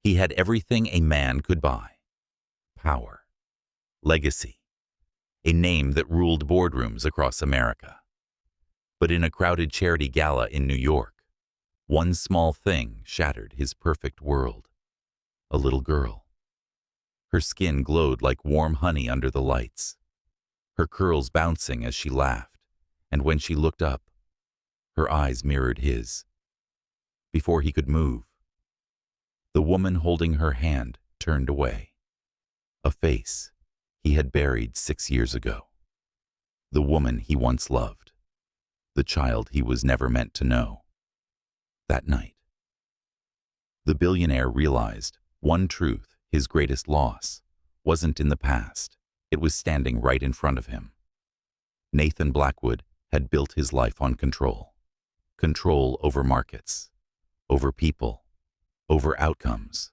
He had everything a man could buy: power, legacy, a name that ruled boardrooms across America. But in a crowded charity gala in New York, one small thing shattered his perfect world. A little girl. Her skin glowed like warm honey under the lights, her curls bouncing as she laughed, and when she looked up, her eyes mirrored his. Before he could move, the woman holding her hand turned away. A face he had buried 6 years ago. The woman he once loved. The child he was never meant to know. That night, the billionaire realized one truth: his greatest loss wasn't in the past, it was standing right in front of him. Nathan Blackwood had built his life on control. Control over markets, over people, over outcomes.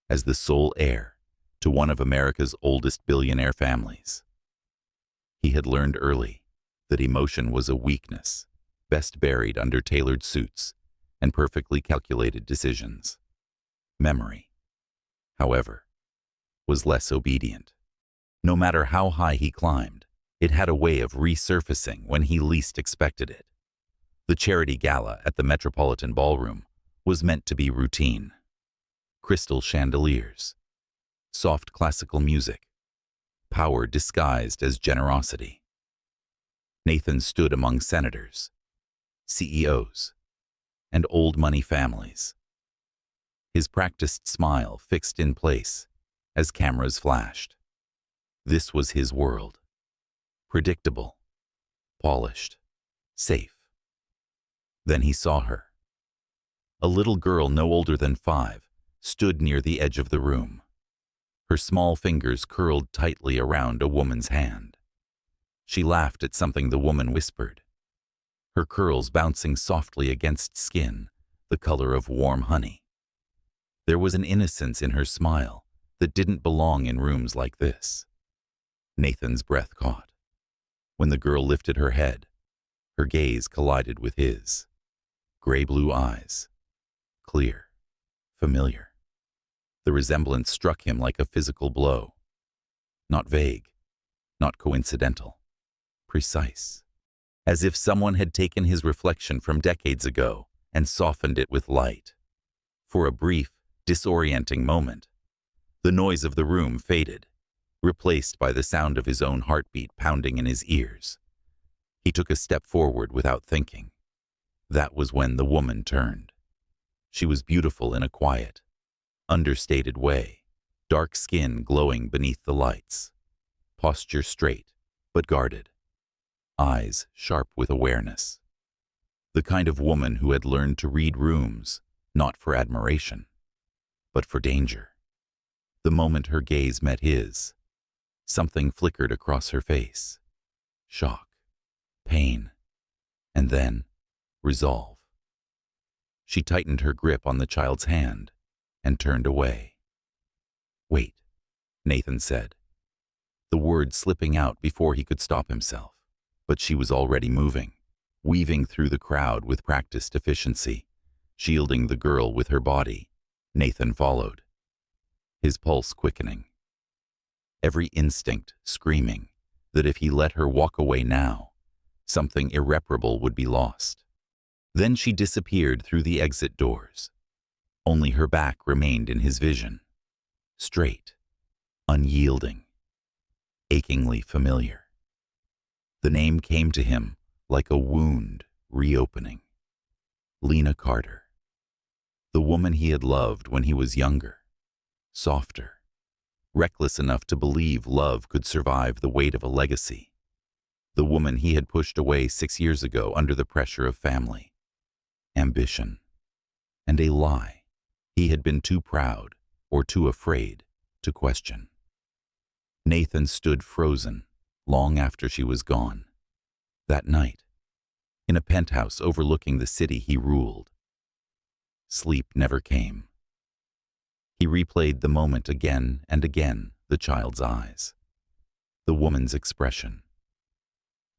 As the sole heir to one of America's oldest billionaire families, he had learned early that emotion was a weakness, best buried under tailored suits and perfectly calculated decisions. Memory, however, was less obedient. No matter how high he climbed, it had a way of resurfacing when he least expected it. The charity gala at the Metropolitan Ballroom was meant to be routine. Crystal chandeliers, soft classical music, power disguised as generosity. Nathan stood among senators, CEOs, and old money families. His practiced smile fixed in place as cameras flashed. This was his world. Predictable, polished, safe. Then he saw her. A little girl no older than 5 stood near the edge of the room. Her small fingers curled tightly around a woman's hand. She laughed at something the woman whispered, her curls bouncing softly against skin the color of warm honey. There was an innocence in her smile that didn't belong in rooms like this. Nathan's breath caught. When the girl lifted her head, her gaze collided with his. Gray-blue eyes. Clear. Familiar. The resemblance struck him like a physical blow. Not vague. Not coincidental. Precise. As if someone had taken his reflection from decades ago and softened it with light. For a brief, disorienting moment, the noise of the room faded, replaced by the sound of his own heartbeat pounding in his ears. He took a step forward without thinking. That was when the woman turned. She was beautiful in a quiet, understated way, dark skin glowing beneath the lights, posture straight but guarded, eyes sharp with awareness. The kind of woman who had learned to read rooms, not for admiration, but for danger. The moment her gaze met his, something flickered across her face. Shock, pain, and then resolve. She tightened her grip on the child's hand and turned away. "Wait," Nathan said, the word slipping out before he could stop himself. But she was already moving, weaving through the crowd with practiced efficiency, shielding the girl with her body. Nathan followed, his pulse quickening, every instinct screaming that if he let her walk away now, something irreparable would be lost. Then she disappeared through the exit doors. Only her back remained in his vision, straight, unyielding, achingly familiar. The name came to him like a wound reopening. Lena Carter. The woman he had loved when he was younger, softer, reckless enough to believe love could survive the weight of a legacy. The woman he had pushed away 6 years ago under the pressure of family, ambition, and a lie he had been too proud or too afraid to question. Nathan stood frozen long after she was gone. That night, in a penthouse overlooking the city he ruled. Sleep never came. He replayed the moment again and again, the child's eyes, the woman's expression,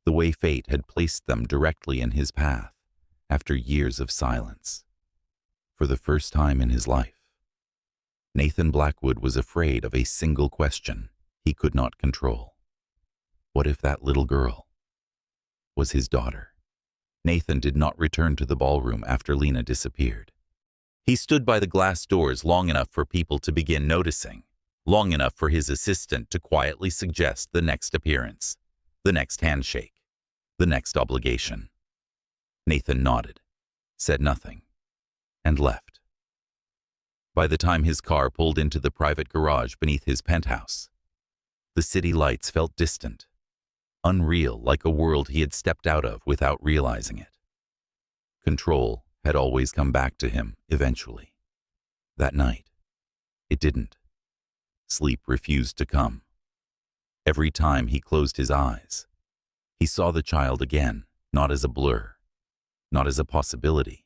the way fate had placed them directly in his path after years of silence. For the first time in his life, Nathan Blackwood was afraid of a single question he could not control. What if that little girl was his daughter? Nathan did not return to the ballroom after Lena disappeared. He stood by the glass doors long enough for people to begin noticing, long enough for his assistant to quietly suggest the next appearance, the next handshake, the next obligation. Nathan nodded, said nothing, and left. By the time his car pulled into the private garage beneath his penthouse, the city lights felt distant, unreal, like a world he had stepped out of without realizing it. Control had always come back to him eventually. That night, it didn't. Sleep refused to come. Every time he closed his eyes, he saw the child again, not as a blur, not as a possibility,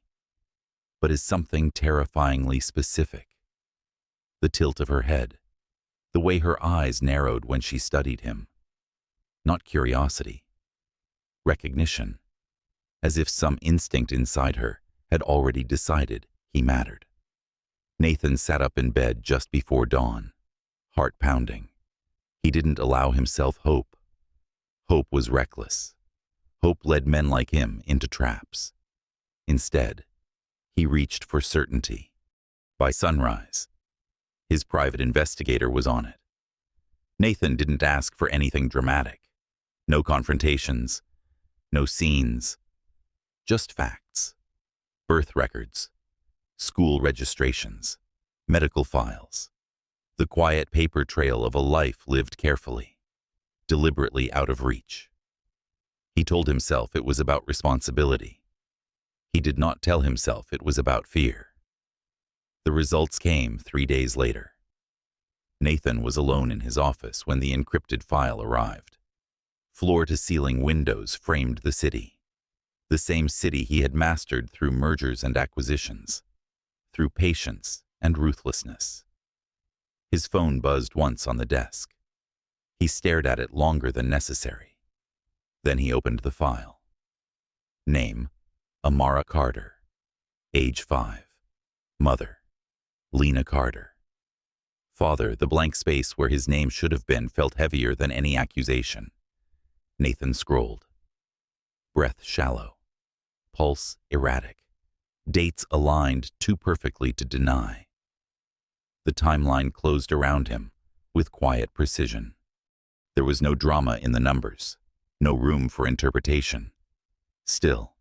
but as something terrifyingly specific. The tilt of her head, the way her eyes narrowed when she studied him. Not curiosity, recognition, as if some instinct inside her had already decided he mattered. Nathan sat up in bed just before dawn, heart pounding. He didn't allow himself hope. Hope was reckless. Hope led men like him into traps. Instead, he reached for certainty. By sunrise, his private investigator was on it. Nathan didn't ask for anything dramatic. No confrontations, no scenes, just facts. Birth records, school registrations, medical files. The quiet paper trail of a life lived carefully, deliberately out of reach. He told himself it was about responsibility. He did not tell himself it was about fear. The results came 3 days later. Nathan was alone in his office when the encrypted file arrived. Floor-to-ceiling windows framed the city. The same city he had mastered through mergers and acquisitions, through patience and ruthlessness. His phone buzzed once on the desk. He stared at it longer than necessary. Then he opened the file. Name, Amara Carter. Age 5. Mother, Lena Carter. Father, the blank space where his name should have been felt heavier than any accusation. Nathan scrolled. Breath shallow. Pulse erratic. Dates aligned too perfectly to deny. The timeline closed around him with quiet precision. There was no drama in the numbers, no room for interpretation. Still,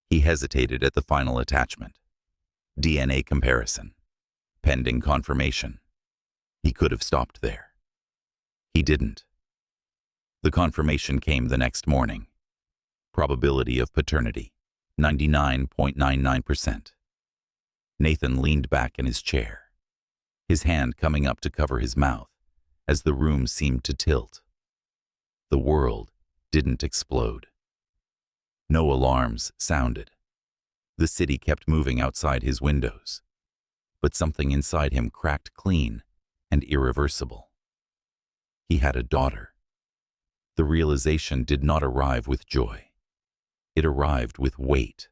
he hesitated at the final attachment. DNA comparison. Pending confirmation. He could have stopped there. He didn't. The confirmation came the next morning. Probability of paternity, 99.99%. Nathan leaned back in his chair, his hand coming up to cover his mouth as the room seemed to tilt. The world didn't explode. No alarms sounded. The city kept moving outside his windows, but something inside him cracked clean and irreversible. He had a daughter. The realization did not arrive with joy. It arrived with weight,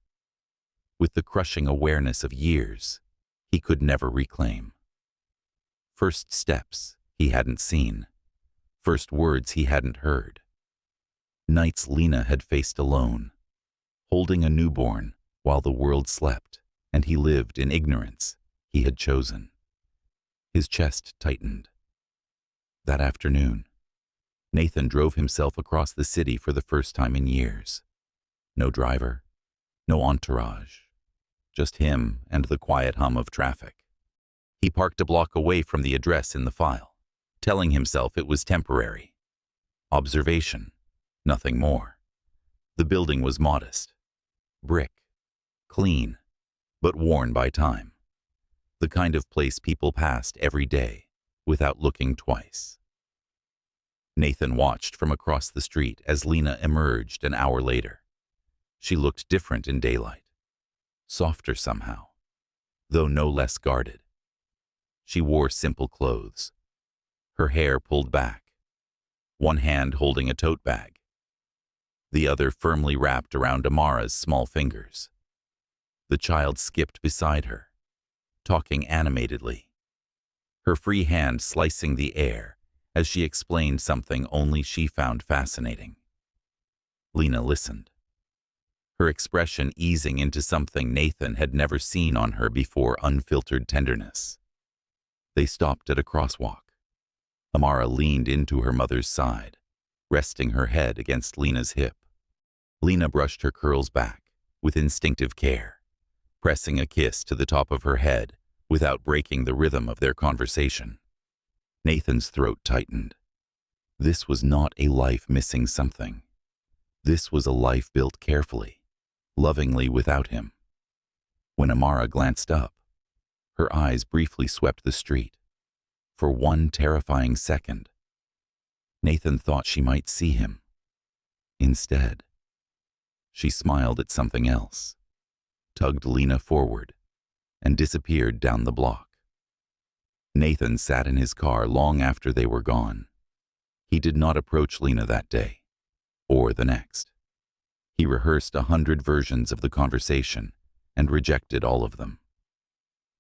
with the crushing awareness of years he could never reclaim. First steps he hadn't seen, first words he hadn't heard. Nights Lena had faced alone, holding a newborn while the world slept and he lived in ignorance he had chosen. His chest tightened. That afternoon, Nathan drove himself across the city for the first time in years. No driver, no entourage, just him and the quiet hum of traffic. He parked a block away from the address in the file, telling himself it was temporary. Observation, nothing more. The building was modest. Brick, clean, but worn by time. The kind of place people passed every day without looking twice. Nathan watched from across the street as Lena emerged an hour later. She looked different in daylight, softer somehow, though no less guarded. She wore simple clothes, her hair pulled back, one hand holding a tote bag, the other firmly wrapped around Amara's small fingers. The child skipped beside her, talking animatedly. her free hand slicing the air as she explained something only she found fascinating. Lena listened, her expression easing into something Nathan had never seen on her before, unfiltered tenderness. They stopped at a crosswalk. Amara leaned into her mother's side, resting her head against Lena's hip. Lena brushed her curls back with instinctive care, pressing a kiss to the top of her head without breaking the rhythm of their conversation. Nathan's throat tightened. This was not a life missing something. This was a life built carefully, lovingly without him. When Amara glanced up, her eyes briefly swept the street. For one terrifying second, Nathan thought she might see him. Instead, she smiled at something else, tugged Lena forward, and disappeared down the block. Nathan sat in his car long after they were gone. He did not approach Lena that day, or the next. He rehearsed 100 versions of the conversation and rejected all of them.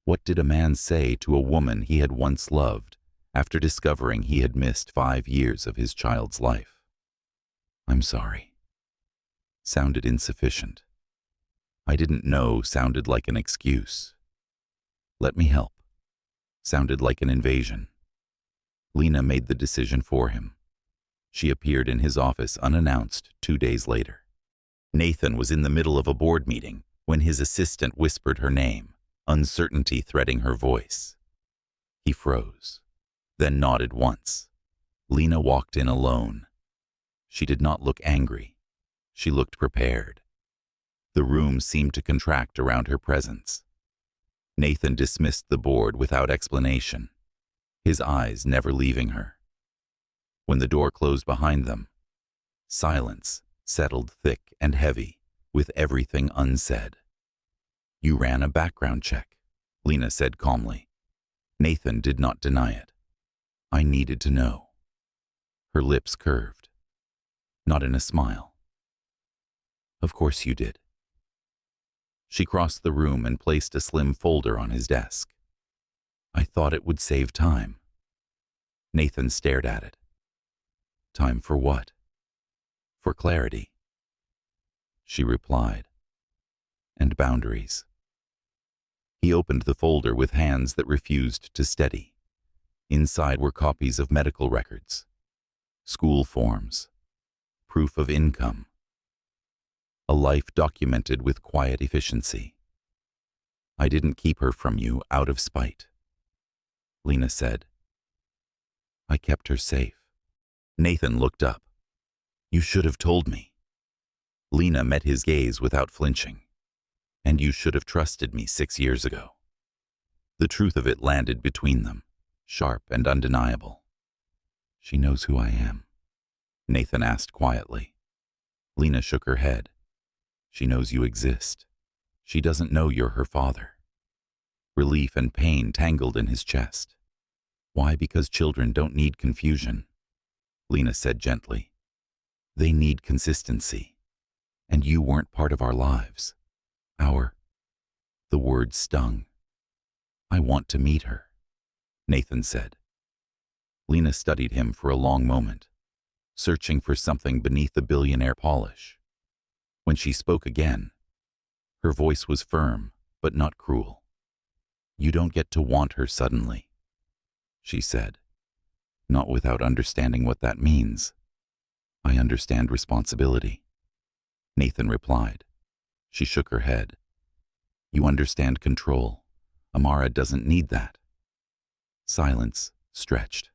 What did a man say to a woman he had once loved after discovering he had missed 5 years of his child's life? "I'm sorry." Sounded insufficient. "I didn't know" sounded like an excuse. "Let me help" sounded like an invasion. Lena made the decision for him. She appeared in his office unannounced 2 days later. Nathan was in the middle of a board meeting when his assistant whispered her name, uncertainty threading her voice. He froze, then nodded once. Lena walked in alone. She did not look angry. She looked prepared. The room seemed to contract around her presence. Nathan dismissed the board without explanation, his eyes never leaving her. When the door closed behind them, silence settled thick and heavy with everything unsaid. "You ran a background check," Lena said calmly. Nathan did not deny it. "I needed to know." Her lips curved, not in a smile. "Of course you did." She crossed the room and placed a slim folder on his desk. "I thought it would save time." Nathan stared at it. "Time for what?" "For clarity." She replied. "And boundaries." He opened the folder with hands that refused to steady. Inside were copies of medical records, school forms, proof of income, a life documented with quiet efficiency. "I didn't keep her from you out of spite," Lena said. "I kept her safe." Nathan looked up. "You should have told me." Lena met his gaze without flinching. "And you should have trusted me 6 years ago." The truth of it landed between them, sharp and undeniable. "She knows who I am?" Nathan asked quietly. Lena shook her head. "She knows you exist. She doesn't know you're her father." Relief and pain tangled in his chest. "Why? Because children don't need confusion," Lena said gently. "They need consistency. And you weren't part of our lives. The word stung. "I want to meet her," Nathan said. Lena studied him for a long moment, searching for something beneath the billionaire polish. When she spoke again, her voice was firm, but not cruel. "You don't get to want her suddenly," she said, "not without understanding what that means." "I understand responsibility," Nathan replied. She shook her head. "You understand control. Amara doesn't need that." Silence stretched.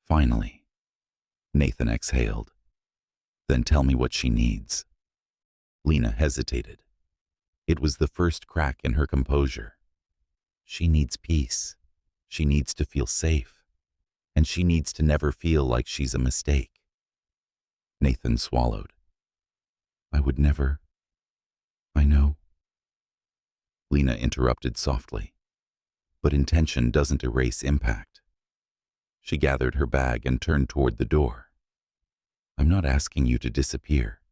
Finally, Nathan exhaled. "Then tell me what she needs." Lena hesitated. It was the first crack in her composure. "She needs peace. She needs to feel safe. And she needs to never feel like she's a mistake." Nathan swallowed. "I would never. I know." Lena interrupted softly. "But intention doesn't erase impact." She gathered her bag and turned toward the door. "I'm not asking you to disappear.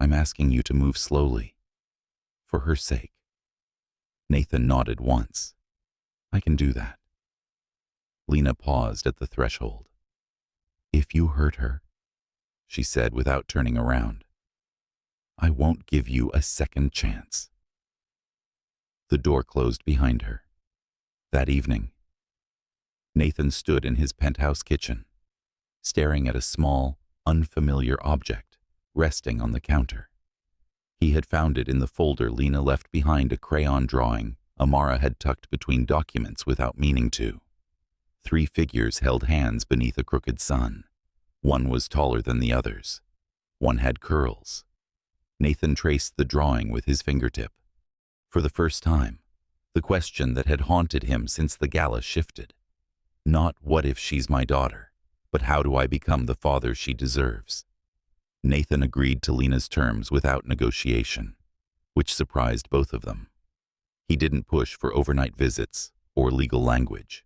I'm asking you to move slowly. For her sake." Nathan nodded once. "I can do that." Lena paused at the threshold. "If you hurt her," she said without turning around, "I won't give you a second chance." The door closed behind her. That evening, Nathan stood in his penthouse kitchen, staring at a small, unfamiliar object resting on the counter. He had found it in the folder Lena left behind a crayon drawing Amara had tucked between documents without meaning to. 3 figures held hands beneath a crooked sun. One was taller than the others. One had curls. Nathan traced the drawing with his fingertip. For the first time, the question that had haunted him since the gala shifted. Not what if she's my daughter, but how do I become the father she deserves? Nathan agreed to Lena's terms without negotiation, which surprised both of them. He didn't push for overnight visits or legal language.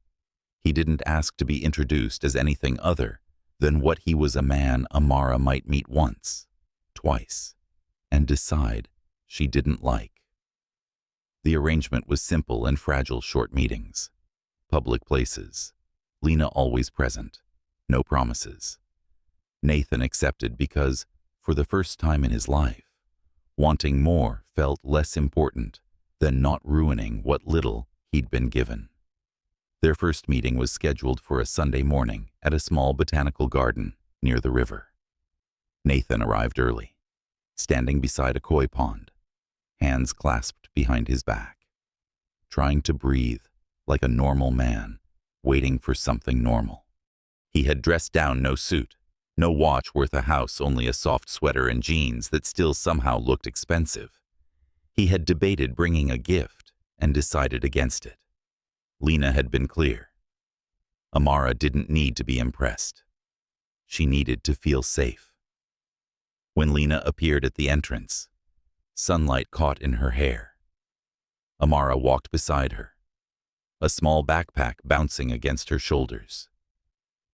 He didn't ask to be introduced as anything other than what he was, a man Amara might meet once, twice, and decide she didn't like. The arrangement was simple and fragile: short meetings, public places, Lena always present, no promises. Nathan accepted because, for the first time in his life, wanting more felt less important than not ruining what little he'd been given. Their first meeting was scheduled for a Sunday morning at a small botanical garden near the river. Nathan arrived early, standing beside a koi pond, hands clasped behind his back, trying to breathe like a normal man, waiting for something normal. He had dressed down: no suit, no watch worth a house, only a soft sweater and jeans that still somehow looked expensive. He had debated bringing a gift and decided against it. Lena had been clear. Amara didn't need to be impressed. She needed to feel safe. When Lena appeared at the entrance, sunlight caught in her hair. Amara walked beside her, a small backpack bouncing against her shoulders.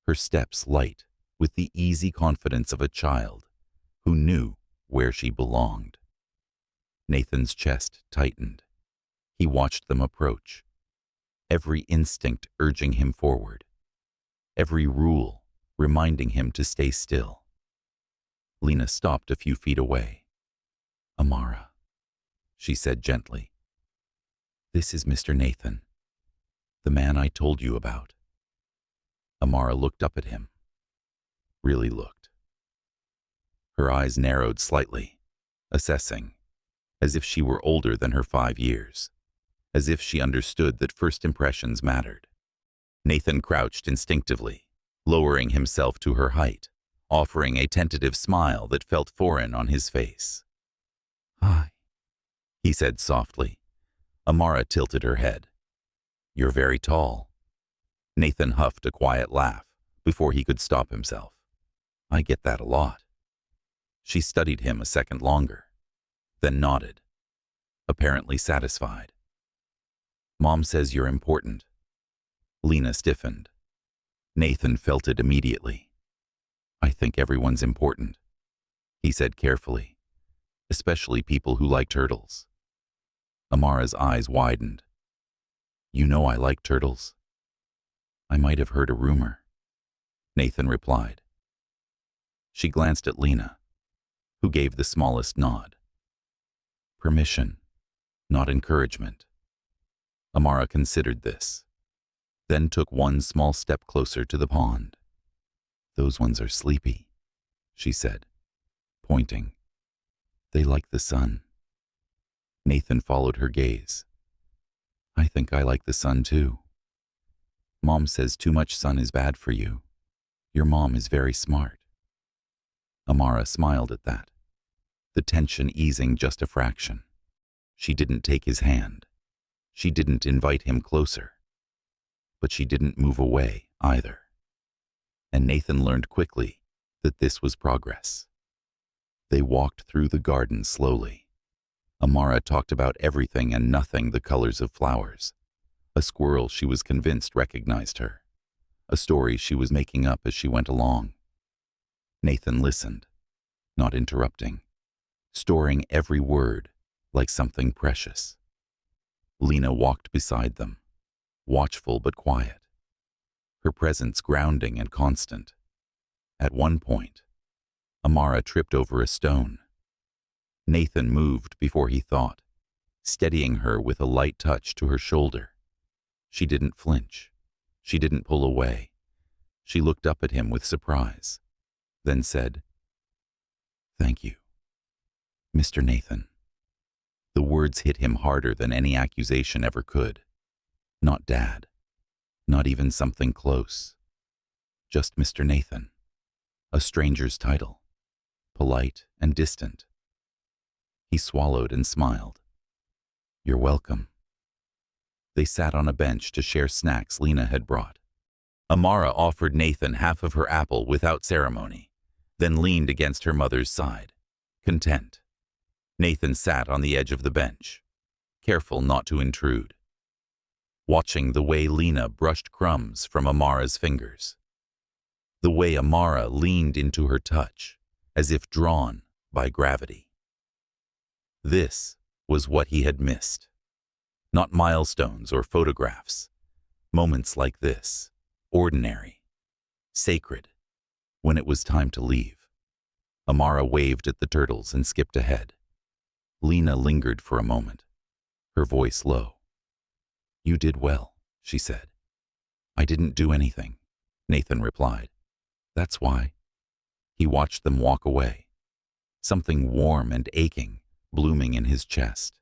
Her steps light with the easy confidence of a child who knew where she belonged. Nathan's chest tightened. He watched them approach, every instinct urging him forward, every rule reminding him to stay still. Lena stopped a few feet away. "Amara," she said gently, "this is Mr. Nathan, the man I told you about." Amara looked up at him. Really looked. Her eyes narrowed slightly, assessing, as if she were older than her 5 years, as if she understood that first impressions mattered. Nathan crouched instinctively, lowering himself to her height, offering a tentative smile that felt foreign on his face. "Hi," he said softly. Amara tilted her head. "You're very tall." Nathan huffed a quiet laugh before he could stop himself. "I get that a lot." She studied him a second longer, then nodded, apparently satisfied. "Mom says you're important." Lena stiffened. Nathan felt it immediately. "I think everyone's important," he said carefully, "especially people who like turtles." Amara's eyes widened. "You know I like turtles." "I might have heard a rumor," Nathan replied. She glanced at Lena, who gave the smallest nod. Permission, not encouragement. Amara considered this, then took one small step closer to the pond. "Those ones are sleepy," she said, pointing. "They like the sun." Nathan followed her gaze. "I think I like the sun too. Mom says too much sun is bad for you. Your mom is very smart." Amara smiled at that, the tension easing just a fraction. She didn't take his hand. She didn't invite him closer. But she didn't move away either. And Nathan learned quickly that this was progress. They walked through the garden slowly. Amara talked about everything and nothing: the colors of flowers, a squirrel she was convinced recognized her, a story she was making up as she went along. Nathan listened, not interrupting, storing every word like something precious. Lena walked beside them, watchful but quiet. her presence grounding and constant. At one point, Amara tripped over a stone. Nathan moved before he thought, steadying her with a light touch to her shoulder. She didn't flinch. She didn't pull away. She looked up at him with surprise, then said, "Thank you, Mr. Nathan." The words hit him harder than any accusation ever could. Not Dad. Not even something close. Just Mr. Nathan. A stranger's title. Polite and distant. He swallowed and smiled. "You're welcome." They sat on a bench to share snacks Lena had brought. Amara offered Nathan half of her apple without ceremony, then leaned against her mother's side, content. Nathan sat on the edge of the bench, careful not to intrude, watching the way Lena brushed crumbs from Amara's fingers, the way Amara leaned into her touch, as if drawn by gravity. This was what he had missed. Not milestones or photographs. Moments like this, ordinary, sacred. When it was time to leave, Amara waved at the turtles and skipped ahead. Lena lingered for a moment, her voice low. "You did well," she said. "I didn't do anything," Nathan replied. "That's why." He watched them walk away, something warm and aching blooming in his chest.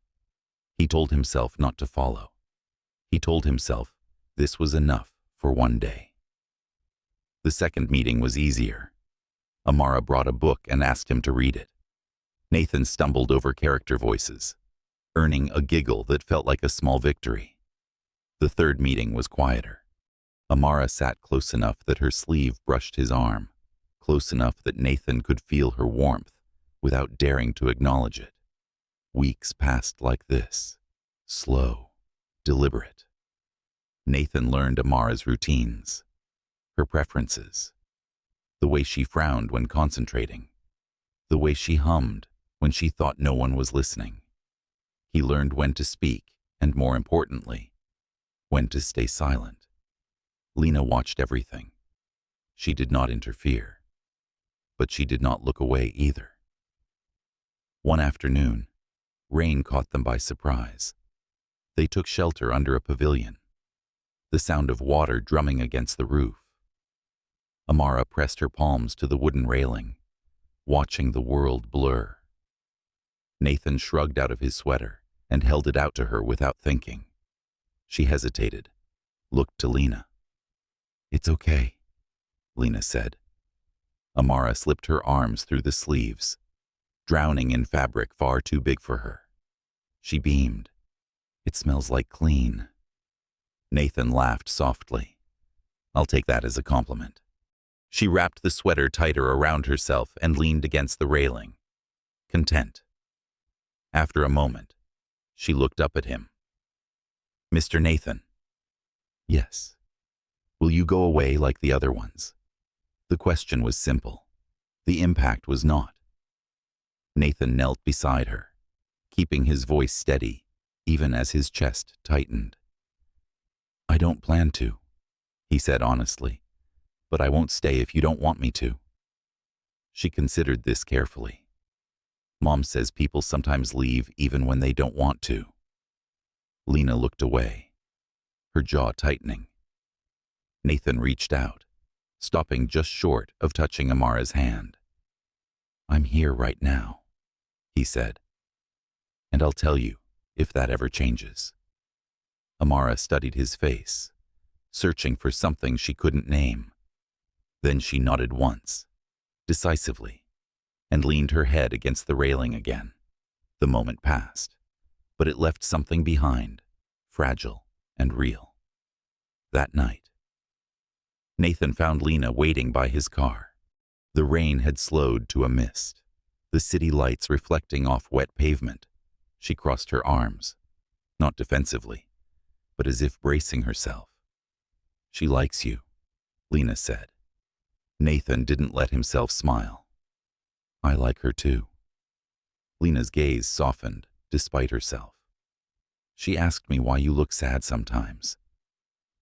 He told himself not to follow. He told himself this was enough for one day. The second meeting was easier. Amara brought a book and asked him to read it. Nathan stumbled over character voices, earning a giggle that felt like a small victory. The third meeting was quieter. Amara sat close enough that her sleeve brushed his arm, close enough that Nathan could feel her warmth without daring to acknowledge it. Weeks passed like this, slow, deliberate. Nathan learned Amara's routines, her preferences, the way she frowned when concentrating, the way she hummed when she thought no one was listening. He learned when to speak, and more importantly, when to stay silent. Lena watched everything. She did not interfere, but she did not look away either. One afternoon, rain caught them by surprise. They took shelter under a pavilion, the sound of water drumming against the roof. Amara pressed her palms to the wooden railing, watching the world blur. Nathan shrugged out of his sweater and held it out to her without thinking. She hesitated, looked to Lena. "It's okay," Lena said. Amara slipped her arms through the sleeves, drowning in fabric far too big for her. She beamed. "It smells like clean." Nathan laughed softly. "I'll take that as a compliment." She wrapped the sweater tighter around herself and leaned against the railing, content. After a moment, she looked up at him. "Mr. Nathan." "Yes." "Will you go away like the other ones?" The question was simple. The impact was not. Nathan knelt beside her, keeping his voice steady, even as his chest tightened. "I don't plan to," he said honestly, "but I won't stay if you don't want me to." She considered this carefully. Mom says people sometimes leave even when they don't want to. Lena looked away, her jaw tightening. Nathan reached out, stopping just short of touching Amara's hand. "I'm here right now," he said, "and I'll tell you if that ever changes." Amara studied his face, searching for something she couldn't name. Then she nodded once, decisively, and leaned her head against the railing again. The moment passed, but it left something behind, fragile and real. That night, Nathan found Lena waiting by his car. The rain had slowed to a mist, the city lights reflecting off wet pavement. She crossed her arms, not defensively, but as if bracing herself. "She likes you," Lena said. Nathan didn't let himself smile. "I like her too." Lena's gaze softened despite herself. "She asked me why you look sad sometimes."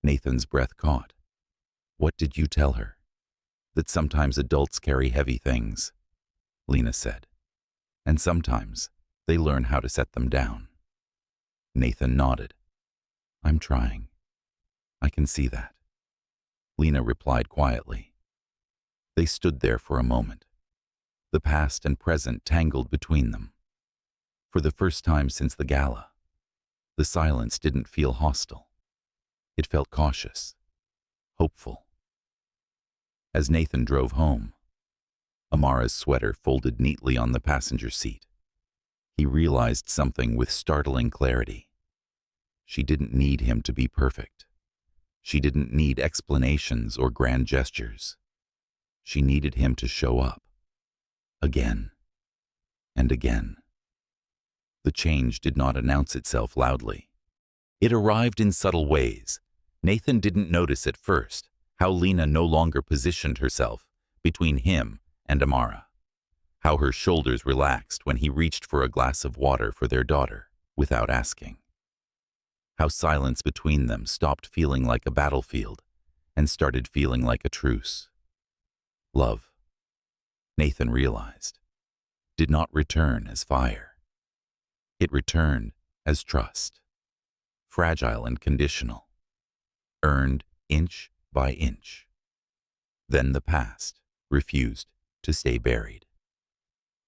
Nathan's breath caught. "What did you tell her?" "That sometimes adults carry heavy things," Lena said, "and sometimes they learn how to set them down." Nathan nodded. "I'm trying. I can see that," Lena replied quietly. They stood there for a moment, the past and present tangled between them. For the first time since the gala, the silence didn't feel hostile. It felt cautious, hopeful. As Nathan drove home, Amara's sweater folded neatly on the passenger seat, he realized something with startling clarity. She didn't need him to be perfect. She didn't need explanations or grand gestures. She needed him to show up, again and again. The change did not announce itself loudly. It arrived in subtle ways. Nathan didn't notice at first how Lena no longer positioned herself between him and Amara, how her shoulders relaxed when he reached for a glass of water for their daughter without asking, how silence between them stopped feeling like a battlefield and started feeling like a truce. Love, Nathan realized, did not return as fire. It returned as trust, fragile and conditional, earned inch by inch. Then the past refused to stay buried.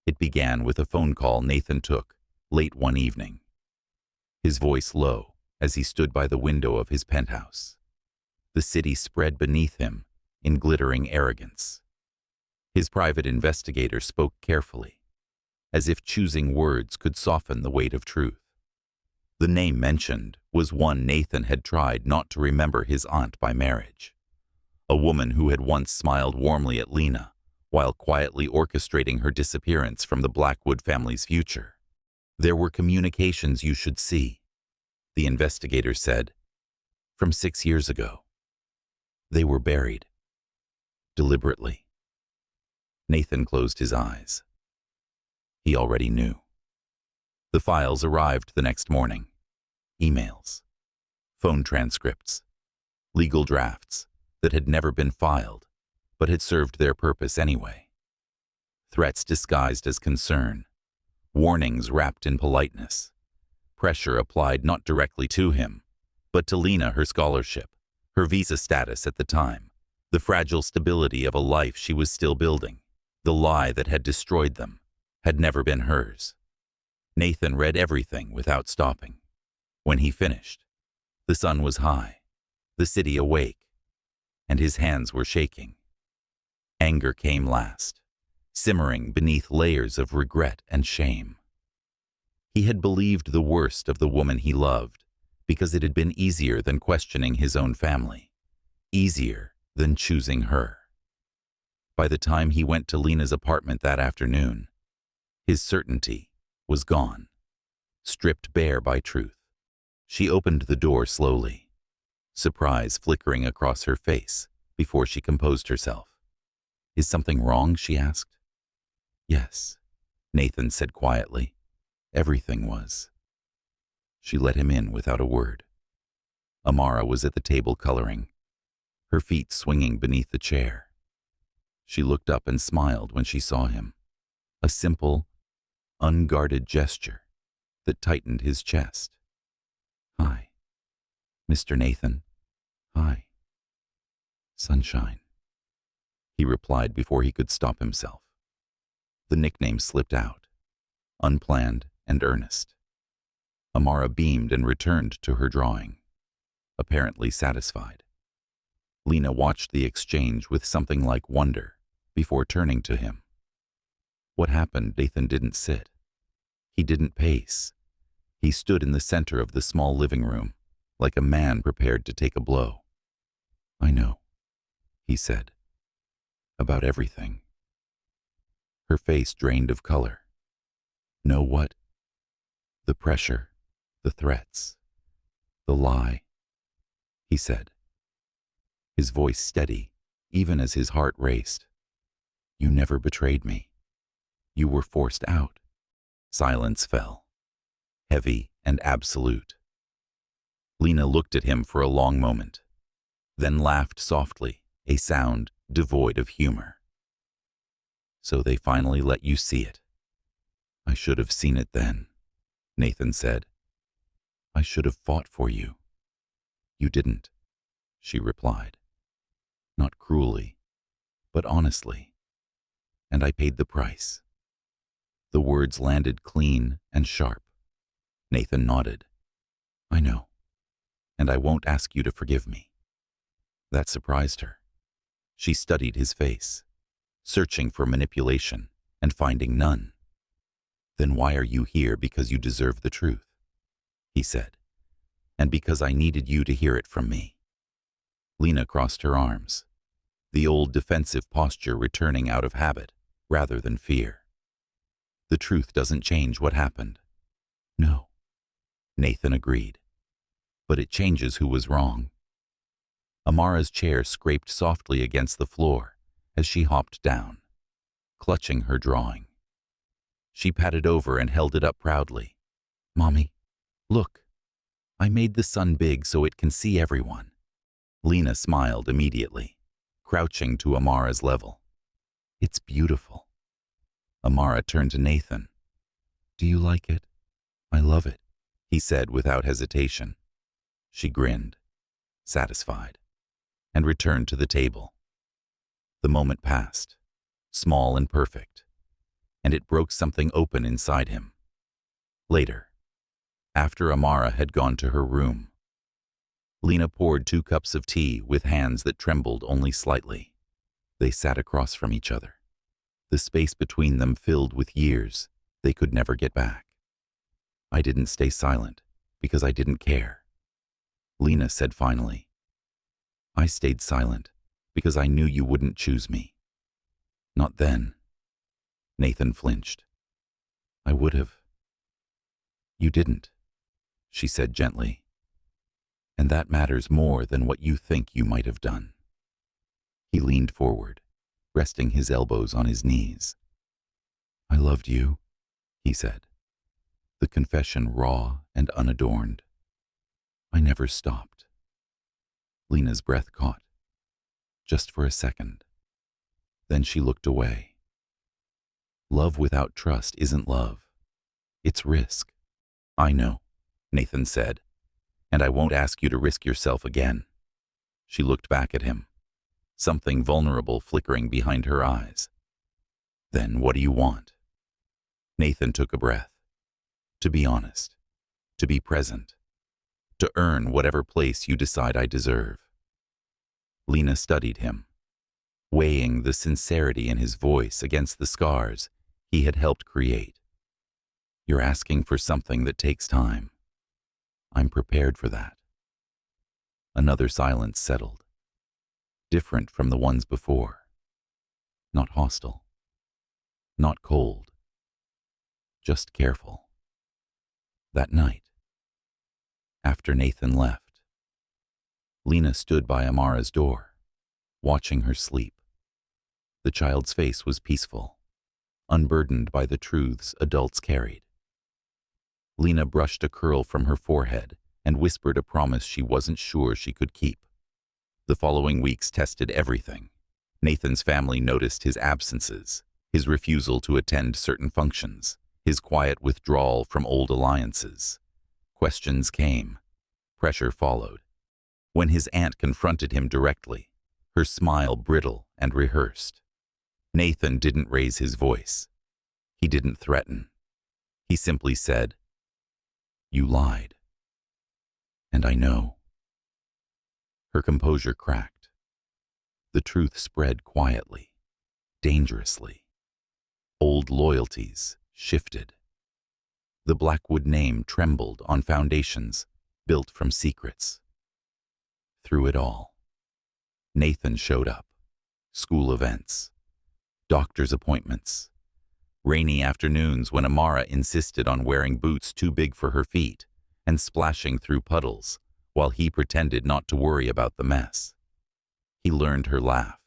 It began with a phone call Nathan took late one evening, his voice low as he stood by the window of his penthouse. The city spread beneath him in glittering arrogance. His private investigator spoke carefully, as if choosing words could soften the weight of truth. The name mentioned was one Nathan had tried not to remember his aunt by marriage, a woman who had once smiled warmly at Lena while quietly orchestrating her disappearance from the Blackwood family's future. "There were communications you should see," the investigator said, "from 6 years ago. They were buried. Deliberately." Nathan closed his eyes. He already knew. The files arrived the next morning. Emails, phone transcripts, legal drafts that had never been filed but had served their purpose anyway. Threats disguised as concern, warnings wrapped in politeness, pressure applied not directly to him, but to Lena, her scholarship, her visa status at the time, the fragile stability of a life she was still building. The lie that had destroyed them had never been hers. Nathan read everything without stopping. When he finished, the sun was high, the city awake, and his hands were shaking. Anger came last, simmering beneath layers of regret and shame. He had believed the worst of the woman he loved because it had been easier than questioning his own family, easier than choosing her. By the time he went to Lena's apartment that afternoon, his certainty was gone, stripped bare by truth. She opened the door slowly, surprise flickering across her face before she composed herself. "Is something wrong?" she asked. "Yes," Nathan said quietly. "Everything was." She let him in without a word. Amara was at the table coloring, her feet swinging beneath the chair. She looked up and smiled when she saw him, a simple, unguarded gesture that tightened his chest. "Hi, Mr. Nathan." "Hi, Sunshine," he replied before he could stop himself. The nickname slipped out, unplanned and earnest. Amara beamed and returned to her drawing, apparently satisfied. Lena watched the exchange with something like wonder before turning to him. What happened? Nathan didn't sit. He didn't pace. He stood in the center of the small living room, like a man prepared to take a blow. "I know," he said, "about everything." Her face drained of color. "Know what?" "The pressure, the threats, the lie," he said, his voice steady, even as his heart raced. "You never betrayed me. You were forced out." Silence fell, heavy and absolute. Lena looked at him for a long moment, then laughed softly a sound devoid of humor. So they finally let you see it. I should have seen it then, Nathan said. I should have fought for you. You didn't, she replied. Not cruelly, but honestly. And I paid the price. The words landed clean and sharp. Nathan nodded. I know, and I won't ask you to forgive me. That surprised her. She studied his face, searching for manipulation and finding none. Then why are you here? Because you deserve the truth, he said, and because I needed you to hear it from me. Lena crossed her arms, the old defensive posture returning out of habit rather than fear. The truth doesn't change what happened. No, Nathan agreed, but it changes who was wrong. Amara's chair scraped softly against the floor as she hopped down, clutching her drawing. She patted over and held it up proudly. Mommy, look, I made the sun big so it can see everyone. Lena smiled immediately, crouching to Amara's level. It's beautiful. Amara turned to Nathan. Do you like it? I love it, he said without hesitation. She grinned, satisfied, and returned to the table. The moment passed, small and perfect, and it broke something open inside him. Later, after Amara had gone to her room, Lena poured 2 cups of tea with hands that trembled only slightly. They sat across from each other, the space between them filled with years they could never get back. I didn't stay silent because I didn't care, Lena said finally. I stayed silent because I knew you wouldn't choose me. Not then. Nathan flinched. I would have. You didn't, she said gently. And that matters more than what you think you might have done. He leaned forward, resting his elbows on his knees. I loved you, he said, the confession raw and unadorned. I never stopped. Lena's breath caught, just for a second. Then she looked away. Love without trust isn't love. It's risk. I know, Nathan said, and I won't ask you to risk yourself again. She looked back at him, something vulnerable flickering behind her eyes. Then what do you want? Nathan took a breath. To be honest, to be present, to earn whatever place you decide I deserve. Lena studied him, weighing the sincerity in his voice against the scars he had helped create. You're asking for something that takes time. I'm prepared for that. Another silence settled, different from the ones before. Not hostile, not cold, just careful. That night, after Nathan left, Lena stood by Amara's door, watching her sleep. The child's face was peaceful, unburdened by the truths adults carried. Lena brushed a curl from her forehead and whispered a promise she wasn't sure she could keep. The following weeks tested everything. Nathan's family noticed his absences, his refusal to attend certain functions, his quiet withdrawal from old alliances. Questions came. Pressure followed. When his aunt confronted him directly, her smile brittle and rehearsed. Nathan didn't raise his voice. He didn't threaten. He simply said, You lied. And I know. Her composure cracked. The truth spread quietly, dangerously. Old loyalties shifted. The Blackwood name trembled on foundations built from secrets. Through it all, Nathan showed up. School events, doctor's appointments, rainy afternoons when Amara insisted on wearing boots too big for her feet and splashing through puddles while he pretended not to worry about the mess. He learned her laugh,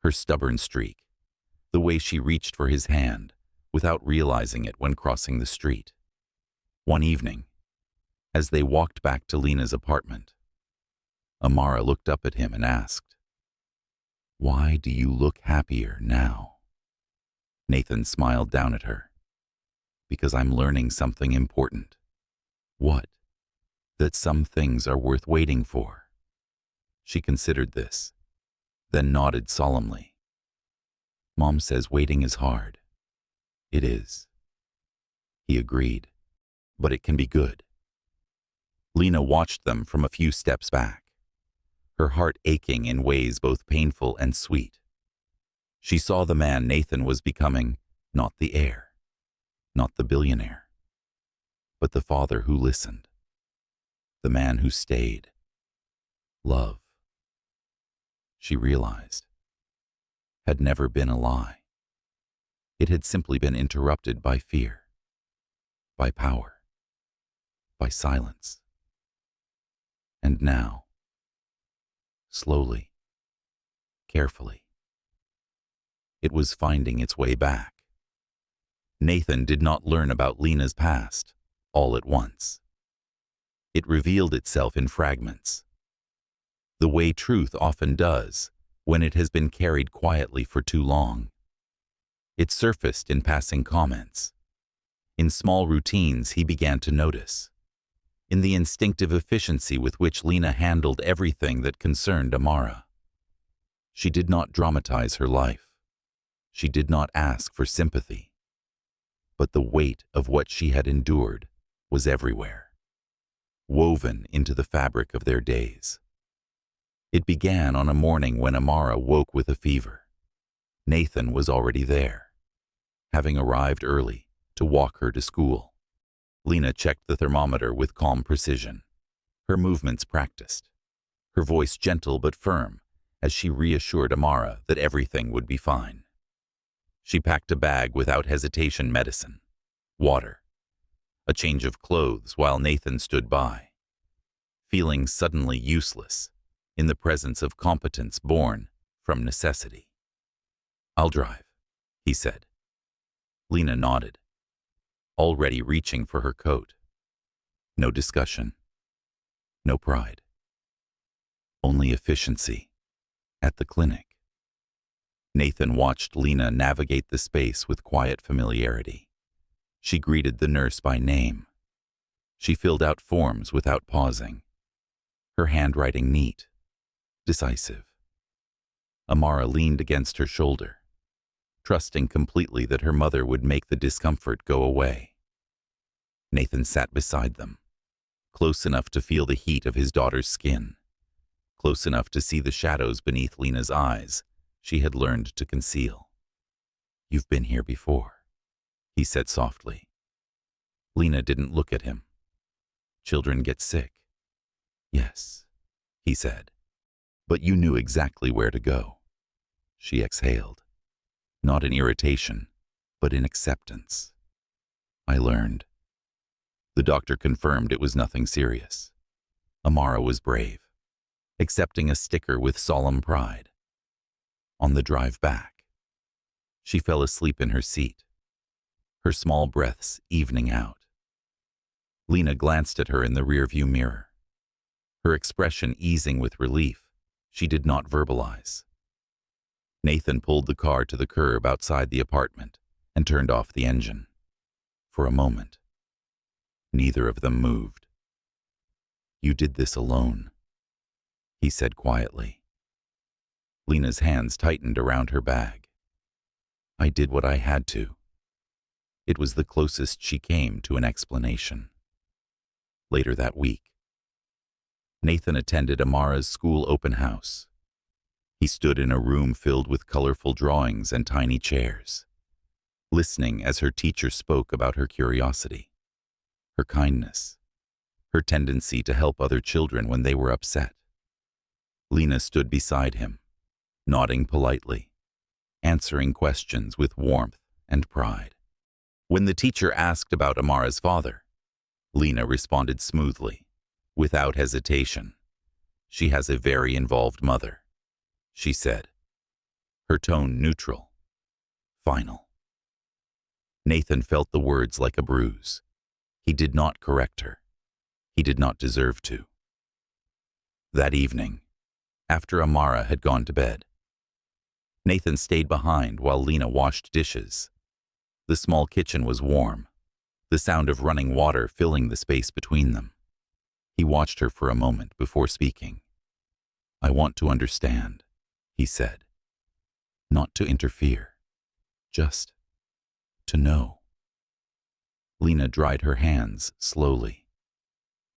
her stubborn streak, the way she reached for his hand without realizing it when crossing the street. One evening, as they walked back to Lena's apartment, Amara looked up at him and asked, Why do you look happier now? Nathan smiled down at her. Because I'm learning something important. What? That some things are worth waiting for. She considered this, then nodded solemnly. Mom says waiting is hard. It is. He agreed, but it can be good. Lena watched them from a few steps back, her heart aching in ways both painful and sweet. She saw the man Nathan was becoming, not the heir, not the billionaire, but the father who listened, the man who stayed. Love, she realized, had never been a lie. It had simply been interrupted by fear, by power, by silence. And now, slowly, carefully, it was finding its way back. Nathan did not learn about Lena's past all at once. It revealed itself in fragments, the way truth often does when it has been carried quietly for too long. It surfaced in passing comments, in small routines he began to notice, in the instinctive efficiency with which Lena handled everything that concerned Amara. She did not dramatize her life. She did not ask for sympathy. But the weight of what she had endured was everywhere, woven into the fabric of their days. It began on a morning when Amara woke with a fever. Nathan was already there, having arrived early to walk her to school. Lena checked the thermometer with calm precision, her movements practiced, her voice gentle but firm as she reassured Amara that everything would be fine. She packed a bag without hesitation: medicine, water, a change of clothes while Nathan stood by, feeling suddenly useless in the presence of competence born from necessity. "I'll drive," he said. Lena nodded, already reaching for her coat. No discussion, no pride, only efficiency at the clinic. Nathan watched Lena navigate the space with quiet familiarity. She greeted the nurse by name. She filled out forms without pausing, her handwriting neat, decisive. Amara leaned against her shoulder, trusting completely that her mother would make the discomfort go away. Nathan sat beside them, close enough to feel the heat of his daughter's skin, close enough to see the shadows beneath Lena's eyes she had learned to conceal. "You've been here before," he said softly. Lena didn't look at him. "Children get sick." "Yes," he said, "but you knew exactly where to go." She exhaled, not in irritation, but in acceptance. "I learned." The doctor confirmed it was nothing serious. Amara was brave, accepting a sticker with solemn pride. On the drive back, she fell asleep in her seat, her small breaths evening out. Lena glanced at her in the rearview mirror, her expression easing with relief she did not verbalize. Nathan pulled the car to the curb outside the apartment and turned off the engine. For a moment, neither of them moved. "You did this alone," he said quietly. Lena's hands tightened around her bag. "I did what I had to." It was the closest she came to an explanation. Later that week, Nathan attended Amara's school open house. He stood in a room filled with colorful drawings and tiny chairs, listening as her teacher spoke about her curiosity, her kindness, her tendency to help other children when they were upset. Lena stood beside him, nodding politely, answering questions with warmth and pride. When the teacher asked about Amara's father, Lena responded smoothly, without hesitation. "She has a very involved mother," she said, her tone neutral, final. Nathan felt the words like a bruise. He did not correct her. He did not deserve to. That evening, after Amara had gone to bed, Nathan stayed behind while Lena washed dishes. The small kitchen was warm, the sound of running water filling the space between them. He watched her for a moment before speaking. "I want to understand," he said. "Not to interfere. Just to know." Lena dried her hands slowly,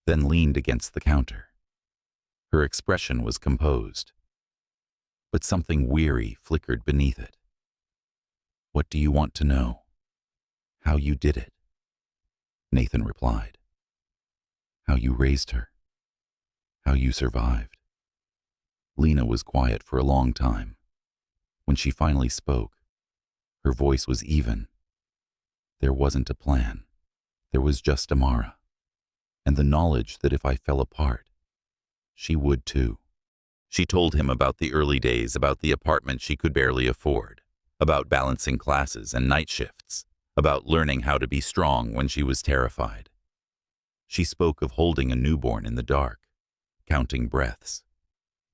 then leaned against the counter. Her expression was composed, but something weary flickered beneath it. "What do you want to know?" "How you did it," Nathan replied. "How you raised her. How you survived." Lena was quiet for a long time. When she finally spoke, her voice was even. "There wasn't a plan. There was just Amara, and the knowledge that if I fell apart, she would too." She told him about the early days, about the apartment she could barely afford, about balancing classes and night shifts, about learning how to be strong when she was terrified. She spoke of holding a newborn in the dark, counting breaths,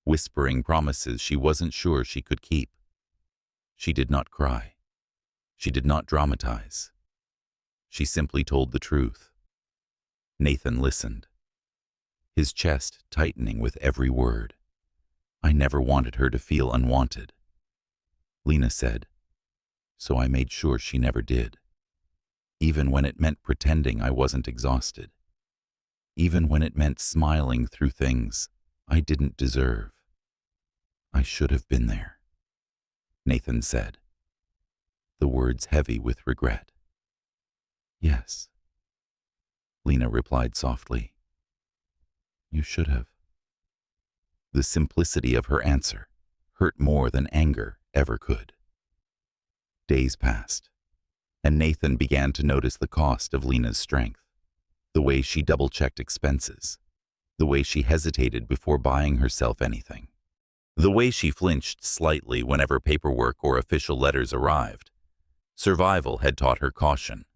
whispering promises she wasn't sure she could keep. She did not cry. She did not dramatize. She simply told the truth. Nathan listened, his chest tightening with every word. "I never wanted her to feel unwanted," Lena said, "so I made sure she never did. Even when it meant pretending I wasn't exhausted. Even when it meant smiling through things I didn't deserve. I should have been there," Nathan said, the words heavy with regret. "Yes," Lena replied softly. "You should have." The simplicity of her answer hurt more than anger ever could. Days passed, and Nathan began to notice the cost of Lena's strength, the way she double-checked expenses, the way she hesitated before buying herself anything, the way she flinched slightly whenever paperwork or official letters arrived. Survival had taught her caution,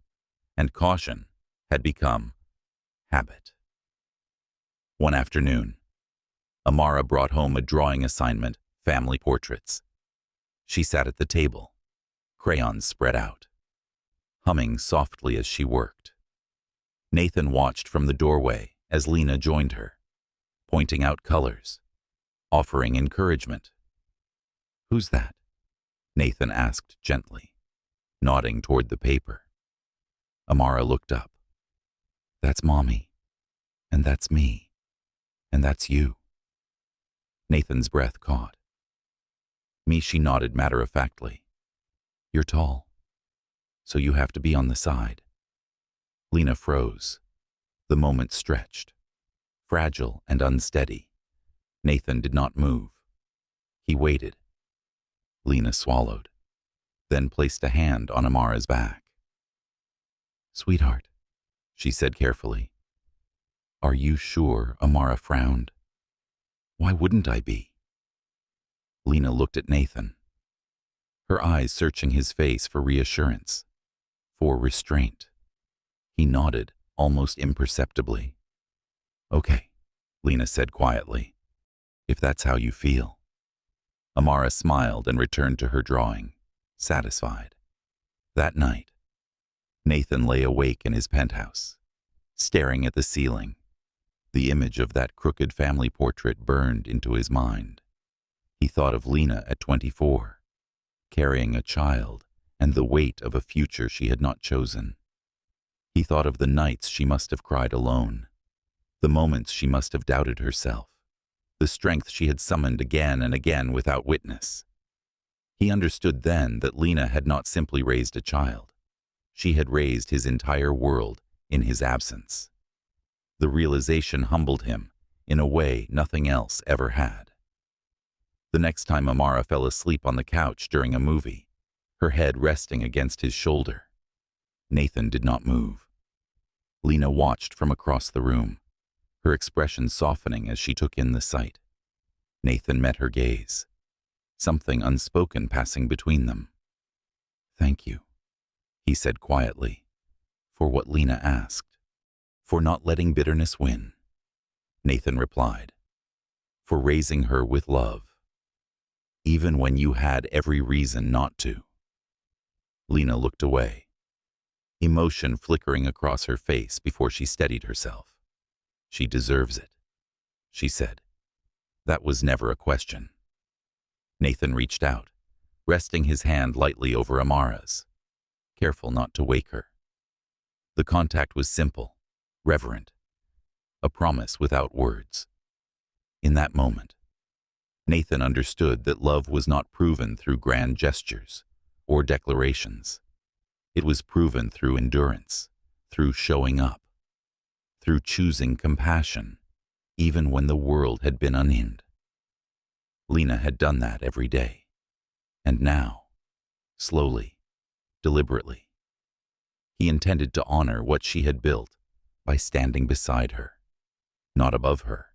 and caution had become habit. One afternoon, Amara brought home a drawing assignment, family portraits. She sat at the table, crayons spread out, humming softly as she worked. Nathan watched from the doorway as Lena joined her, pointing out colors, offering encouragement. "Who's that?" Nathan asked gently, nodding toward the paper. Amara looked up. "That's Mommy, and that's me, and that's you." Nathan's breath caught. "Me," she nodded matter-of-factly. "You're tall, so you have to be on the side." Lena froze. The moment stretched, fragile and unsteady. Nathan did not move. He waited. Lena swallowed, then placed a hand on Amara's back. "Sweetheart," she said carefully. "Are you sure?" Amara frowned. "Why wouldn't I be?" Lena looked at Nathan, her eyes searching his face for reassurance, for restraint. He nodded, almost imperceptibly. "Okay," Lena said quietly, "if that's how you feel." Amara smiled and returned to her drawing, satisfied. That night, Nathan lay awake in his penthouse, staring at the ceiling. The image of that crooked family portrait burned into his mind. He thought of Lena at 24, carrying a child and the weight of a future she had not chosen. He thought of the nights she must have cried alone, the moments she must have doubted herself, the strength she had summoned again and again without witness. He understood then that Lena had not simply raised a child. She had raised his entire world in his absence. The realization humbled him in a way nothing else ever had. The next time Amara fell asleep on the couch during a movie, her head resting against his shoulder, Nathan did not move. Lena watched from across the room, her expression softening as she took in the sight. Nathan met her gaze, something unspoken passing between them. "Thank you," he said quietly, "for what Lena asked. For not letting bitterness win," Nathan replied, "for raising her with love." even when you had every reason not to. Lena looked away, emotion flickering across her face before she steadied herself. She deserves it, she said. That was never a question. Nathan reached out, resting his hand lightly over Amara's, careful not to wake her. The contact was simple, reverent, a promise without words. In that moment, Nathan understood that love was not proven through grand gestures or declarations. It was proven through endurance, through showing up, through choosing compassion, even when the world had been unhinged. Lena had done that every day. And now, slowly, deliberately, he intended to honor what she had built by standing beside her, not above her,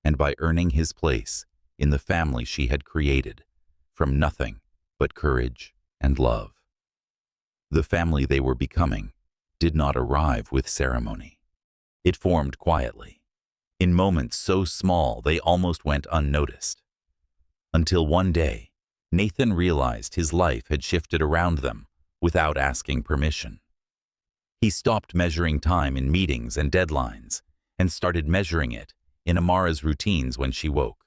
and by earning his place in the family she had created from nothing but courage and love. The family they were becoming did not arrive with ceremony. It formed quietly, in moments so small they almost went unnoticed. Until one day, Nathan realized his life had shifted around them without asking permission. He stopped measuring time in meetings and deadlines and started measuring it in Amara's routines when she woke.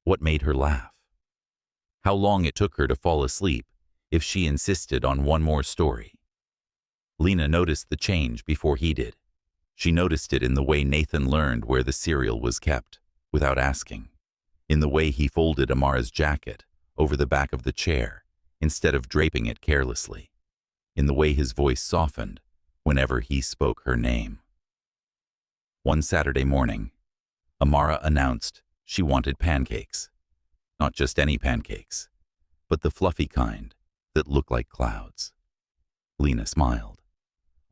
What made her laugh? How long it took her to fall asleep if she insisted on one more story. Lena noticed the change before he did. She noticed it in the way Nathan learned where the cereal was kept, without asking, in the way he folded Amara's jacket over the back of the chair instead of draping it carelessly, in the way his voice softened whenever he spoke her name. One Saturday morning, Amara announced she wanted pancakes. Not just any pancakes, but the fluffy kind that looked like clouds. Lena smiled,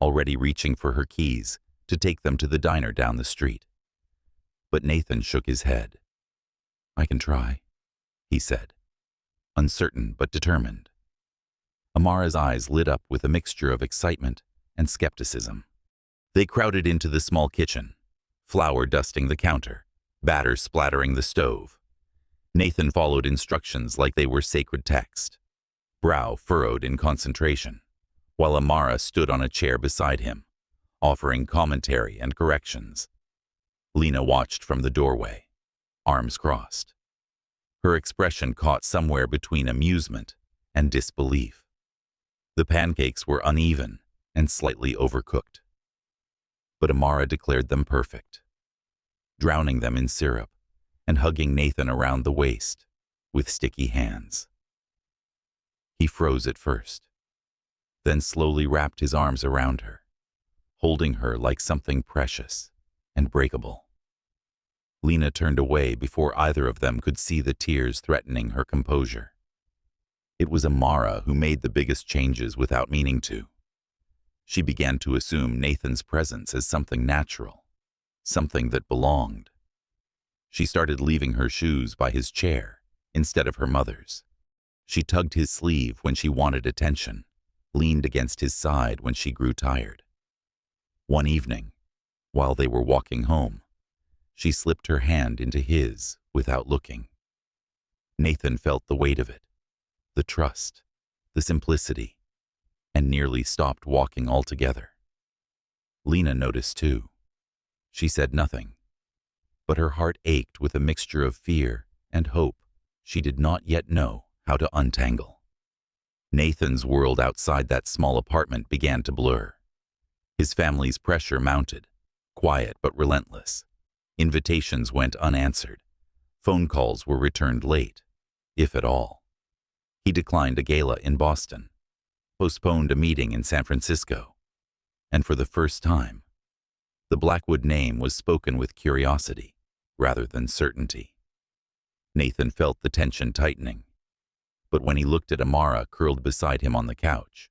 already reaching for her keys to take them to the diner down the street. But Nathan shook his head. "I can try," he said, uncertain but determined. Amara's eyes lit up with a mixture of excitement and skepticism. They crowded into the small kitchen, flour dusting the counter, batter splattering the stove. Nathan followed instructions like they were sacred text, brow furrowed in concentration, while Amara stood on a chair beside him, offering commentary and corrections. Lena watched from the doorway, arms crossed. Her expression caught somewhere between amusement and disbelief. The pancakes were uneven and slightly overcooked, but Amara declared them perfect, drowning them in syrup and hugging Nathan around the waist with sticky hands. He froze at first, then slowly wrapped his arms around her, holding her like something precious and breakable. Lena turned away before either of them could see the tears threatening her composure. It was Amara who made the biggest changes without meaning to. She began to assume Nathan's presence as something natural, something that belonged. She started leaving her shoes by his chair instead of her mother's. She tugged his sleeve when she wanted attention, leaned against his side when she grew tired. One evening, while they were walking home, she slipped her hand into his without looking. Nathan felt the weight of it, the trust, the simplicity, and nearly stopped walking altogether. Lena noticed too. She said nothing, but her heart ached with a mixture of fear and hope she did not yet know how to untangle. Nathan's world outside that small apartment began to blur. His family's pressure mounted, quiet but relentless. Invitations went unanswered. Phone calls were returned late, if at all. He declined a gala in Boston, postponed a meeting in San Francisco, and for the first time, the Blackwood name was spoken with curiosity rather than certainty. Nathan felt the tension tightening, but when he looked at Amara curled beside him on the couch,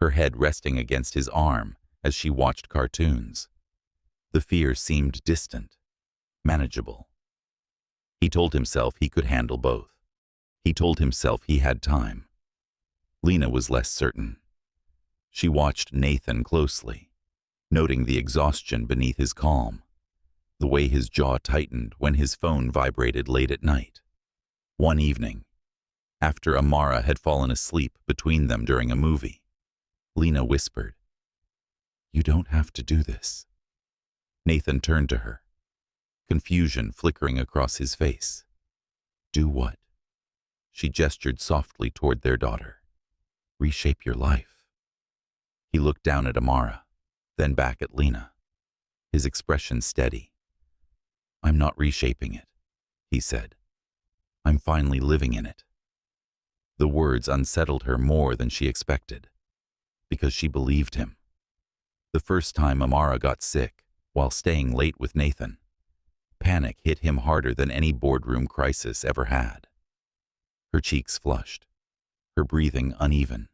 her head resting against his arm as she watched cartoons, the fear seemed distant, manageable. He told himself he could handle both. He told himself he had time. Lena was less certain. She watched Nathan closely, noting the exhaustion beneath his calm, the way his jaw tightened when his phone vibrated late at night. One evening, after Amara had fallen asleep between them during a movie, Lena whispered, "You don't have to do this." Nathan turned to her, confusion flickering across his face. "Do what?" She gestured softly toward their daughter. "Reshape your life." He looked down at Amara, then back at Lena, his expression steady. "I'm not reshaping it," he said. "I'm finally living in it." The words unsettled her more than she expected, because she believed him. The first time Amara got sick while staying late with Nathan, panic hit him harder than any boardroom crisis ever had. Her cheeks flushed, her breathing uneven,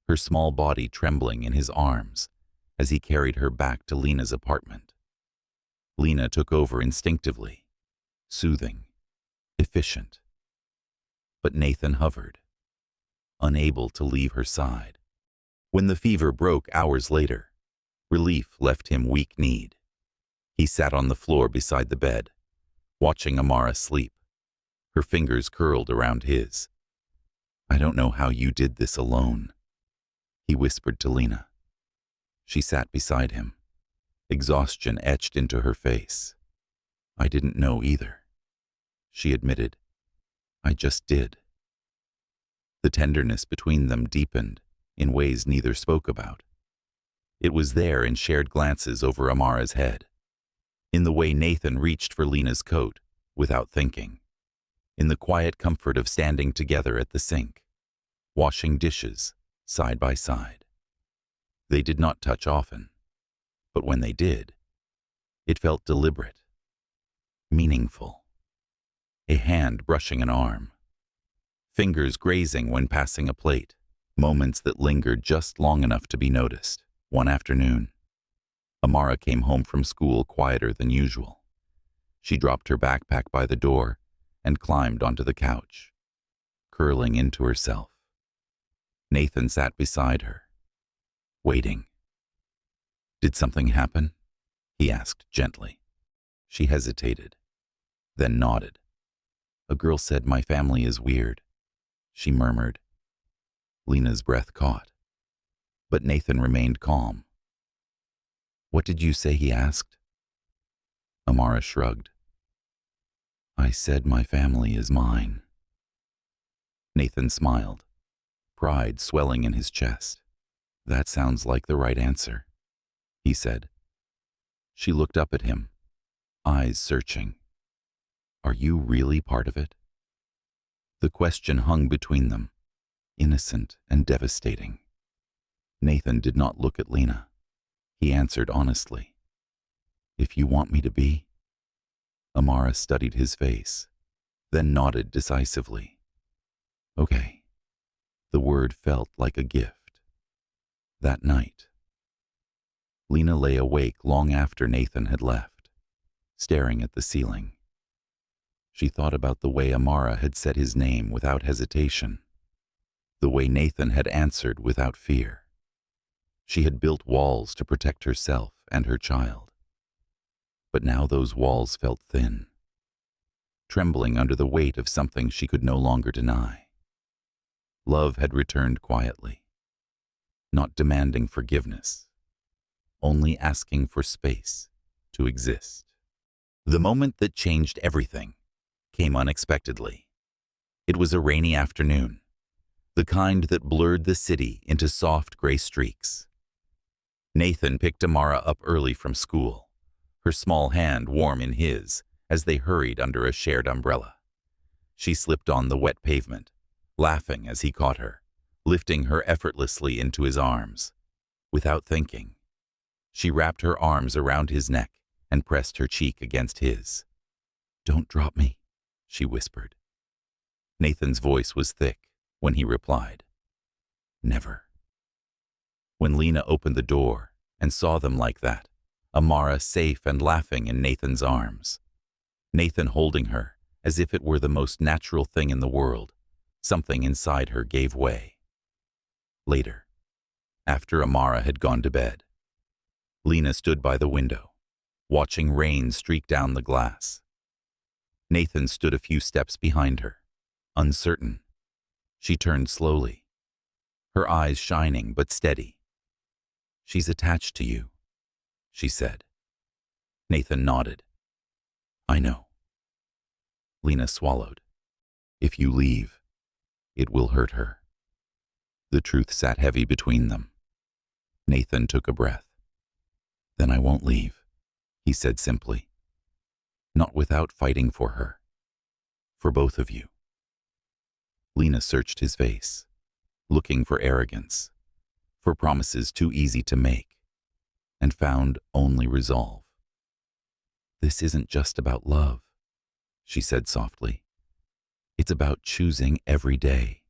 her small body trembling in his arms as he carried her back to Lena's apartment. Lena took over instinctively, soothing, efficient. But Nathan hovered, unable to leave her side. When the fever broke hours later, relief left him weak-kneed. He sat on the floor beside the bed, watching Amara sleep, her fingers curled around his. "I don't know how you did this alone," he whispered to Lena. She sat beside him, exhaustion etched into her face. "I didn't know either," she admitted. "I just did." The tenderness between them deepened in ways neither spoke about. It was there in shared glances over Amara's head, in the way Nathan reached for Lena's coat without thinking, in the quiet comfort of standing together at the sink, washing dishes side by side. They did not touch often, but when they did, it felt deliberate, meaningful. A hand brushing an arm, fingers grazing when passing a plate, moments that lingered just long enough to be noticed. One afternoon, Amara came home from school quieter than usual. She dropped her backpack by the door and climbed onto the couch, curling into herself. Nathan sat beside her, waiting. "Did something happen?" he asked gently. She hesitated, then nodded. "A girl said my family is weird," she murmured. Lena's breath caught, but Nathan remained calm. "What did you say?" he asked. Amara shrugged. "I said my family is mine." Nathan smiled, pride swelling in his chest. "That sounds like the right answer," he said. She looked up at him, eyes searching. "Are you really part of it?" The question hung between them, innocent and devastating. Nathan did not look at Lena. He answered honestly, "If you want me to be." Amara studied his face, then nodded decisively. "Okay." The word felt like a gift. That night, Lena lay awake long after Nathan had left, staring at the ceiling. She thought about the way Amara had said his name without hesitation, the way Nathan had answered without fear. She had built walls to protect herself and her child. But now those walls felt thin, trembling under the weight of something she could no longer deny. Love had returned quietly, not demanding forgiveness, only asking for space to exist. The moment that changed everything came unexpectedly. It was a rainy afternoon, the kind that blurred the city into soft gray streaks. Nathan picked Amara up early from school, her small hand warm in his as they hurried under a shared umbrella. She slipped on the wet pavement, laughing as he caught her, lifting her effortlessly into his arms. Without thinking, she wrapped her arms around his neck and pressed her cheek against his. "Don't drop me," she whispered. Nathan's voice was thick when he replied, "Never." When Lena opened the door and saw them like that, Amara safe and laughing in Nathan's arms, Nathan holding her as if it were the most natural thing in the world, something inside her gave way. Later, after Amara had gone to bed, Lena stood by the window, watching rain streak down the glass. Nathan stood a few steps behind her, uncertain. She turned slowly, her eyes shining but steady. "She's attached to you," she said. Nathan nodded. "I know." Lena swallowed. "If you leave, it will hurt her." The truth sat heavy between them. Nathan took a breath. "Then I won't leave," he said simply. "Not without fighting for her. For both of you." Lena searched his face, looking for arrogance, for promises too easy to make, and found only resolve. "This isn't just about love," she said softly. "It's about choosing every day."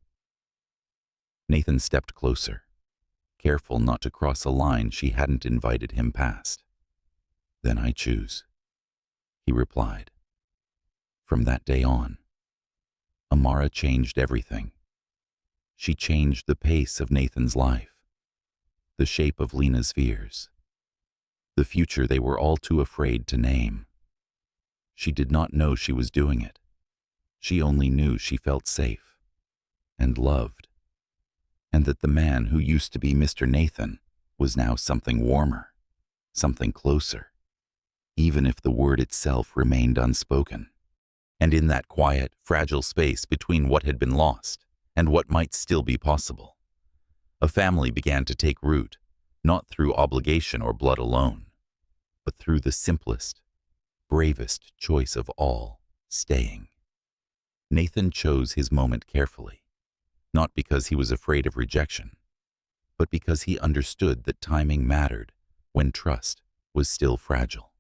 Nathan stepped closer, careful not to cross a line she hadn't invited him past. "Then I choose," he replied. From that day on, Amara changed everything. She changed the pace of Nathan's life, the shape of Lena's fears, the future they were all too afraid to name. She did not know she was doing it. She only knew she felt safe and loved, and that the man who used to be Mr. Nathan was now something warmer, something closer, even if the word itself remained unspoken. And in that quiet, fragile space between what had been lost and what might still be possible, a family began to take root, not through obligation or blood alone, but through the simplest, bravest choice of all, staying. Nathan chose his moment carefully, not because he was afraid of rejection, but because he understood that timing mattered when trust was still fragile.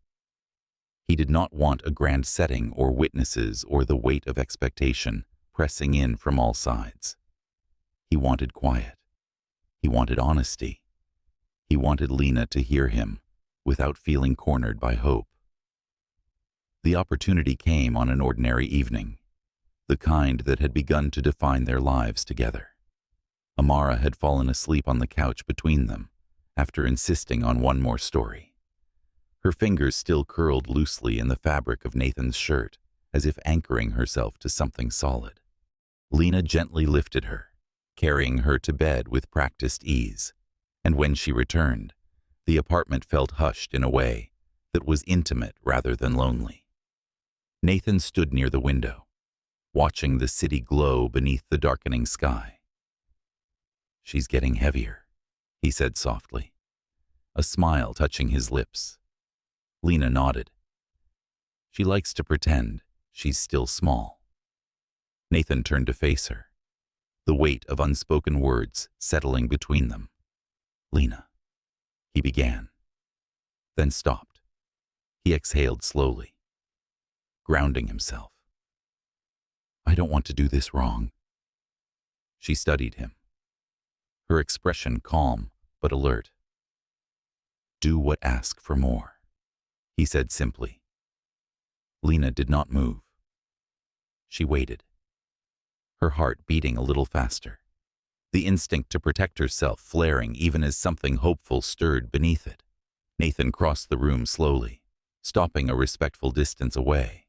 He did not want a grand setting or witnesses or the weight of expectation pressing in from all sides. He wanted quiet. He wanted honesty. He wanted Lena to hear him without feeling cornered by hope. The opportunity came on an ordinary evening, the kind that had begun to define their lives together. Amara had fallen asleep on the couch between them after insisting on one more story. Her fingers still curled loosely in the fabric of Nathan's shirt, as if anchoring herself to something solid. Lena gently lifted her, carrying her to bed with practiced ease, and when she returned, the apartment felt hushed in a way that was intimate rather than lonely. Nathan stood near the window, watching the city glow beneath the darkening sky. "She's getting heavier," he said softly, a smile touching his lips. Lena nodded. "She likes to pretend she's still small." Nathan turned to face her, the weight of unspoken words settling between them. "Lena," he began, then stopped. He exhaled slowly, grounding himself. "I don't want to do this wrong." She studied him, her expression calm but alert. "Do what asks for more," he said simply. Lena did not move. She waited, her heart beating a little faster, the instinct to protect herself flaring even as something hopeful stirred beneath it. Nathan crossed the room slowly, stopping a respectful distance away.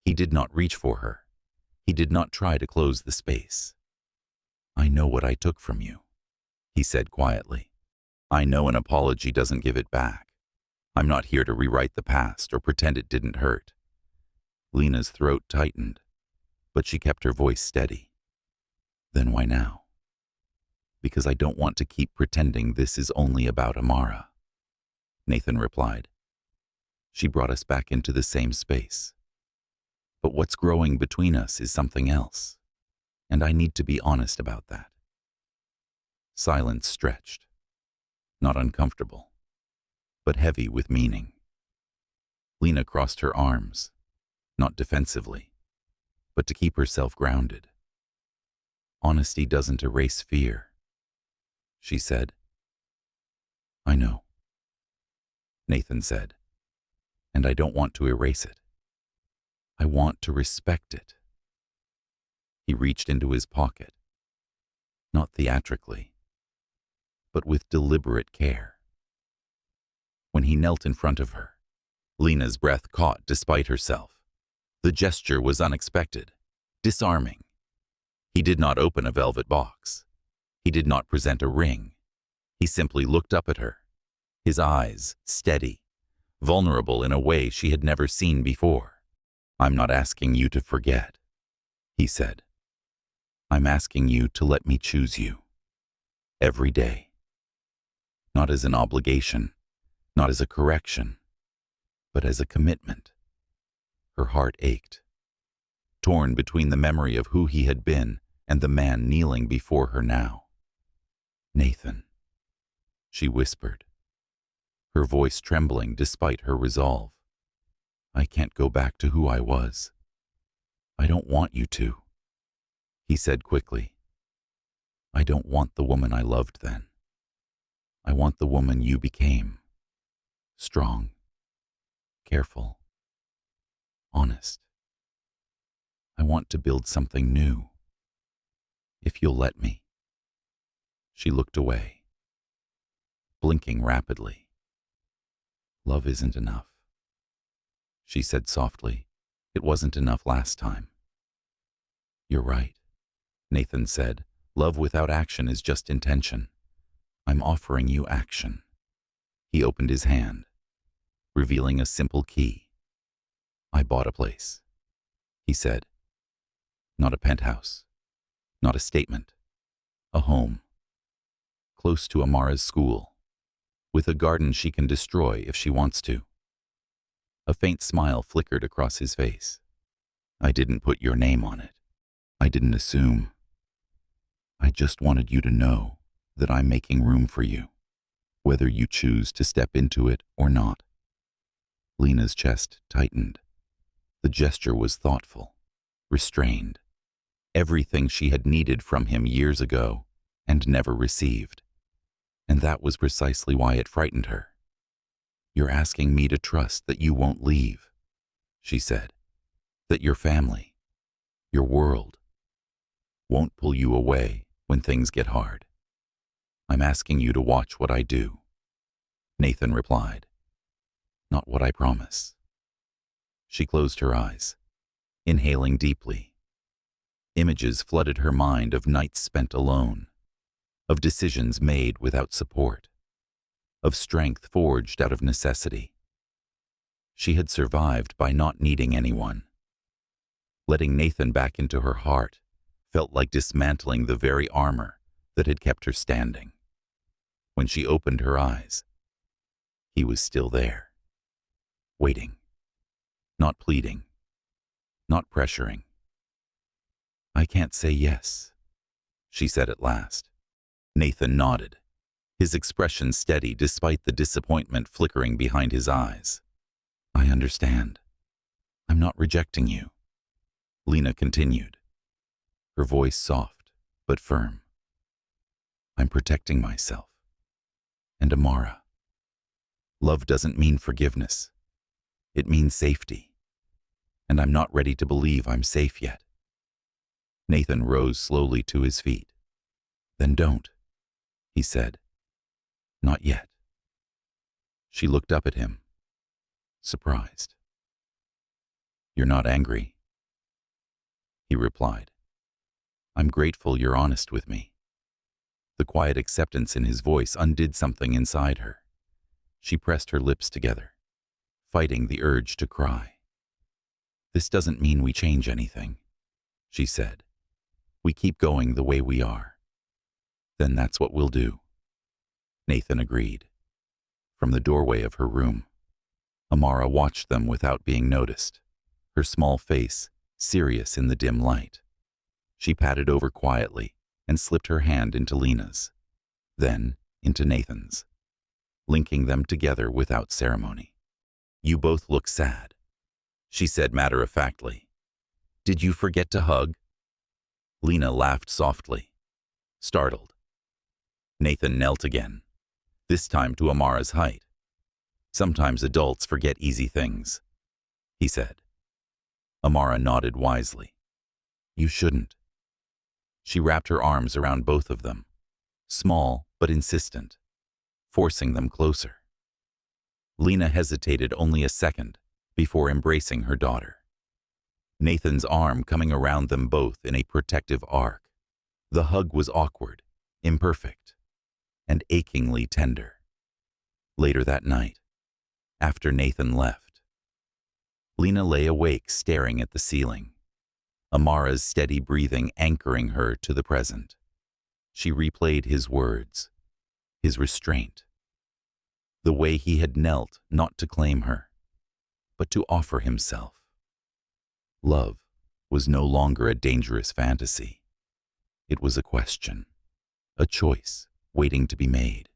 He did not reach for her. He did not try to close the space. "I know what I took from you," he said quietly. "I know an apology doesn't give it back. I'm not here to rewrite the past or pretend it didn't hurt." Lena's throat tightened, but she kept her voice steady. "Then why now?" "Because I don't want to keep pretending this is only about Amara," Nathan replied. "She brought us back into the same space. But what's growing between us is something else, and I need to be honest about that." Silence stretched, not uncomfortable, but heavy with meaning. Lena crossed her arms, not defensively, but to keep herself grounded. "Honesty doesn't erase fear," she said. "I know," Nathan said, "and I don't want to erase it. I want to respect it." He reached into his pocket, not theatrically, but with deliberate care. When he knelt in front of her, Lena's breath caught despite herself, The gesture was unexpected, disarming. He did not open a velvet box. He did not present a ring. He simply looked up at her, his eyes steady, vulnerable in a way she had never seen before. "I'm not asking you to forget," he said. "I'm asking you to let me choose you. Every day. Not as an obligation, not as a correction, but as a commitment." Her heart ached, torn between the memory of who he had been and the man kneeling before her now. "Nathan," she whispered, her voice trembling despite her resolve. "I can't go back to who I was. I don't want you to," he said quickly. "I don't want the woman I loved then. I want the woman you became. Strong, careful, honest. I want to build something new. If you'll let me." She looked away, blinking rapidly. "Love isn't enough," she said softly. "It wasn't enough last time." "You're right," Nathan said. "Love without action is just intention. I'm offering you action." He opened his hand, revealing a simple key. "I bought a place," he said. "Not a penthouse, not a statement, a home. Close to Amara's school, with a garden she can destroy if she wants to." A faint smile flickered across his face. "I didn't put your name on it. I didn't assume. I just wanted you to know that I'm making room for you, whether you choose to step into it or not." Lena's chest tightened. The gesture was thoughtful, restrained. Everything she had needed from him years ago and never received. And that was precisely why it frightened her. "You're asking me to trust that you won't leave," she said. "That your family, your world, won't pull you away when things get hard." "I'm asking you to watch what I do," Nathan replied. "Not what I promise." She closed her eyes, inhaling deeply. Images flooded her mind of nights spent alone, of decisions made without support, of strength forged out of necessity. She had survived by not needing anyone. Letting Nathan back into her heart felt like dismantling the very armor that had kept her standing. When she opened her eyes, he was still there, waiting, not pleading, not pressuring. "I can't say yes," she said at last. Nathan nodded, his expression steady despite the disappointment flickering behind his eyes. "I understand. I'm not rejecting you," Lena continued, her voice soft but firm. "I'm protecting myself. And Amara. Love doesn't mean forgiveness. It means safety. And I'm not ready to believe I'm safe yet." Nathan rose slowly to his feet. "Then don't," he said. "Not yet." She looked up at him, surprised. "You're not angry," he replied. "I'm grateful you're honest with me." The quiet acceptance in his voice undid something inside her. She pressed her lips together, fighting the urge to cry. "This doesn't mean we change anything," she said. "We keep going the way we are." "Then that's what we'll do," Nathan agreed. From the doorway of her room, Amara watched them without being noticed, her small face serious in the dim light. She padded over quietly and slipped her hand into Lena's, then into Nathan's, linking them together without ceremony. "You both look sad," she said matter-of-factly. "Did you forget to hug?" Lena laughed softly, startled. Nathan knelt again, this time to Amara's height. "Sometimes adults forget easy things," he said. Amara nodded wisely. "You shouldn't." She wrapped her arms around both of them, small but insistent, forcing them closer. Lena hesitated only a second before embracing her daughter. Nathan's arm coming around them both in a protective arc. The hug was awkward, imperfect, and achingly tender. Later that night, after Nathan left, Lena lay awake staring at the ceiling, Amara's steady breathing anchoring her to the present. She replayed his words, his restraint, the way he had knelt not to claim her, but to offer himself. Love was no longer a dangerous fantasy. It was a question, a choice waiting to be made.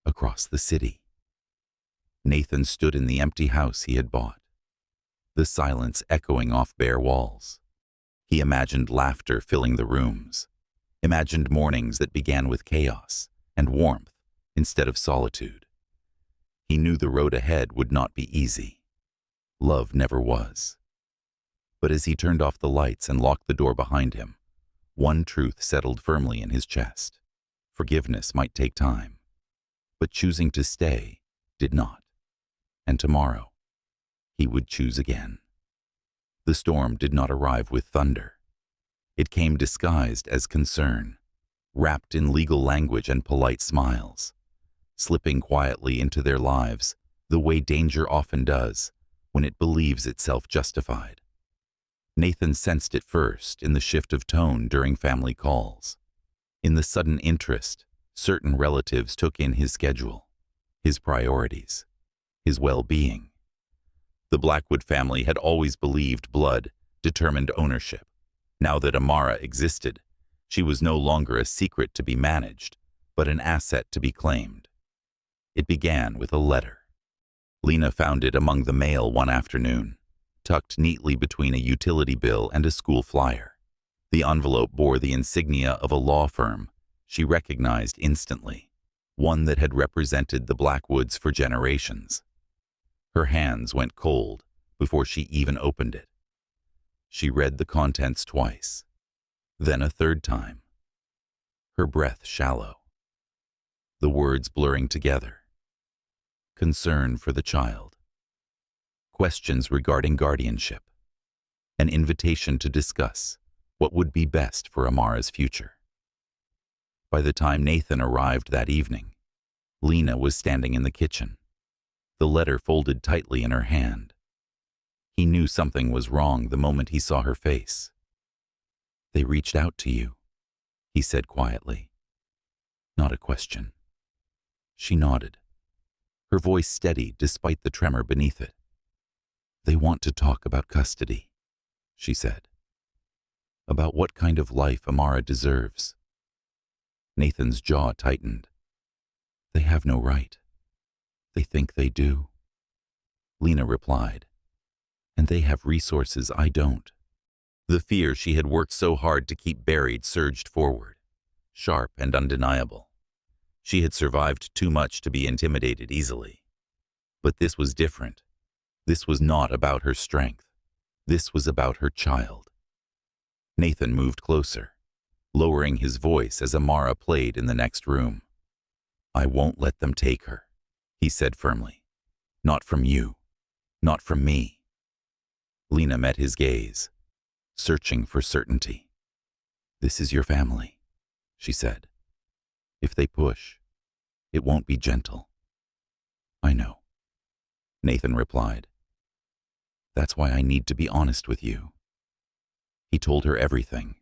Across the city, Nathan stood in the empty house he had bought, the silence echoing off bare walls. He imagined laughter filling the rooms, imagined mornings that began with chaos and warmth instead of solitude. He knew the road ahead would not be easy. Love never was. But as he turned off the lights and locked the door behind him, one truth settled firmly in his chest. Forgiveness might take time, but choosing to stay did not. And tomorrow, he would choose again. The storm did not arrive with thunder. It came disguised as concern, wrapped in legal language and polite smiles, slipping quietly into their lives the way danger often does when it believes itself justified. Nathan sensed it first in the shift of tone during family calls, in the sudden interest certain relatives took in his schedule, his priorities, his well-being. The Blackwood family had always believed blood determined ownership. Now that Amara existed, she was no longer a secret to be managed, but an asset to be claimed. It began with a letter. Lena found it among the mail one afternoon, tucked neatly between a utility bill and a school flyer. The envelope bore the insignia of a law firm she recognized instantly, one that had represented the Blackwoods for generations. Her hands went cold before she even opened it. She read the contents twice, then a third time, her breath shallow, the words blurring together. Concern for the child. Questions regarding guardianship. An invitation to discuss what would be best for Amara's future. By the time Nathan arrived that evening, Lena was standing in the kitchen, the letter folded tightly in her hand. He knew something was wrong the moment he saw her face. "They reached out to you," he said quietly. Not a question. She nodded, her voice steady despite the tremor beneath it. "They want to talk about custody," she said. "About what kind of life Amara deserves." Nathan's jaw tightened. "They have no right. They think they do." Lena replied, "And they have resources I don't." The fear she had worked so hard to keep buried surged forward, sharp and undeniable. She had survived too much to be intimidated easily. But this was different. This was not about her strength. This was about her child. Nathan moved closer, lowering his voice as Amara played in the next room. "I won't let them take her," he said firmly. "Not from you. Not from me." Lena met his gaze, searching for certainty. "This is your family," she said. "If they push, it won't be gentle." "I know," Nathan replied. "That's why I need to be honest with you." He told her everything,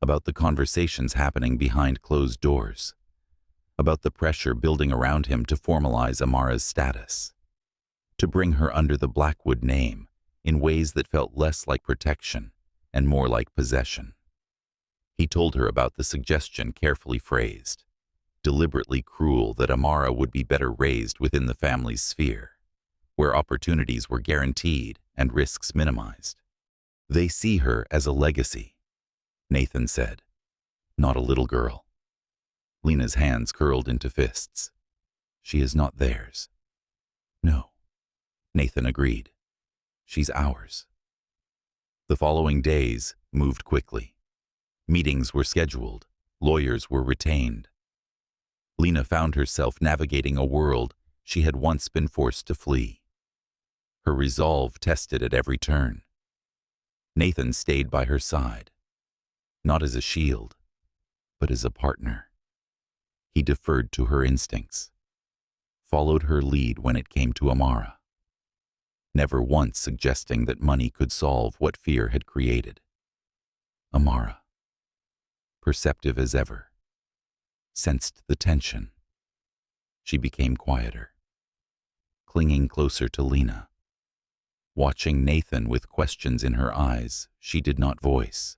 about the conversations happening behind closed doors, about the pressure building around him to formalize Amara's status, to bring her under the Blackwood name in ways that felt less like protection and more like possession. He told her about the suggestion carefully phrased, deliberately cruel, that Amara would be better raised within the family's sphere, where opportunities were guaranteed and risks minimized. "They see her as a legacy," Nathan said, "not a little girl." Lena's hands curled into fists. "She is not theirs." "No," Nathan agreed. "She's ours." The following days moved quickly. Meetings were scheduled, lawyers were retained. Lena found herself navigating a world she had once been forced to flee. Her resolve tested at every turn. Nathan stayed by her side, not as a shield, but as a partner. He deferred to her instincts, followed her lead when it came to Amara, never once suggesting that money could solve what fear had created. Amara, perceptive as ever, sensed the tension. She became quieter, clinging closer to Lena. Watching Nathan with questions in her eyes she did not voice.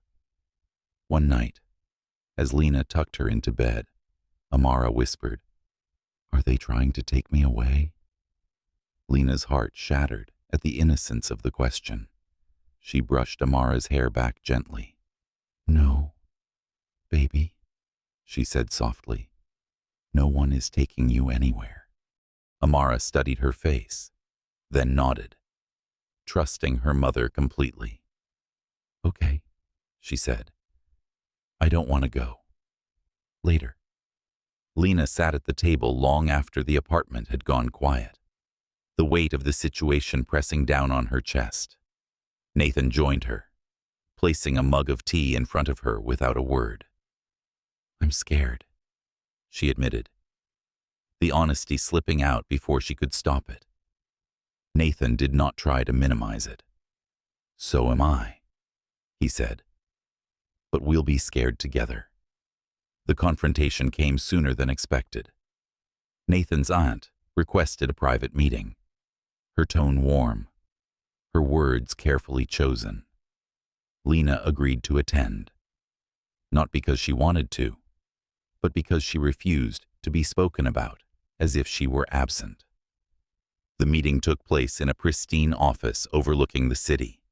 One night, as Lena tucked her into bed, Amara whispered, "Are they trying to take me away?" Lena's heart shattered at the innocence of the question. She brushed Amara's hair back gently. "No, baby," she said softly. "No one is taking you anywhere." Amara studied her face, then nodded, trusting her mother completely. "Okay," she said. "I don't want to go. Later." Lena sat at the table long after the apartment had gone quiet, the weight of the situation pressing down on her chest. Nathan joined her, placing a mug of tea in front of her without a word. "I'm scared," she admitted, the honesty slipping out before she could stop it. Nathan did not try to minimize it. "So am I," he said. "But we'll be scared together." The confrontation came sooner than expected. Nathan's aunt requested a private meeting, her tone warm, her words carefully chosen. Lena agreed to attend, not because she wanted to, but because she refused to be spoken about as if she were absent. The meeting took place in a pristine office overlooking the city,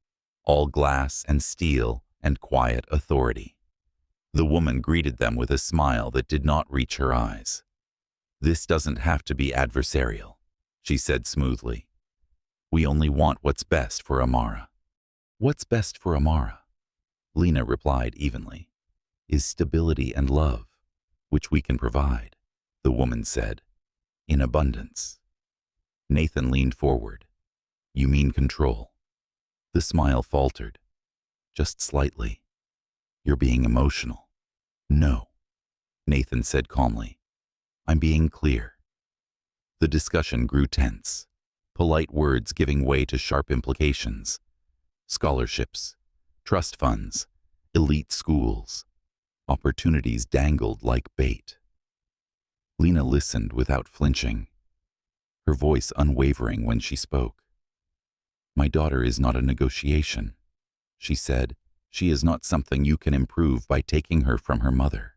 all glass and steel and quiet authority. The woman greeted them with a smile that did not reach her eyes. "This doesn't have to be adversarial," she said smoothly. "We only want what's best for Amara." "What's best for Amara," Lena replied evenly, "is stability and love, which we can provide," the woman said, "in abundance." Nathan leaned forward. "You mean control?" The smile faltered, just slightly. "You're being emotional." "No," Nathan said calmly. "I'm being clear." The discussion grew tense, polite words giving way to sharp implications. Scholarships, trust funds, elite schools, opportunities dangled like bait. Lena listened without flinching, her voice unwavering when she spoke. "My daughter is not a negotiation," she said. "She is not something you can improve by taking her from her mother."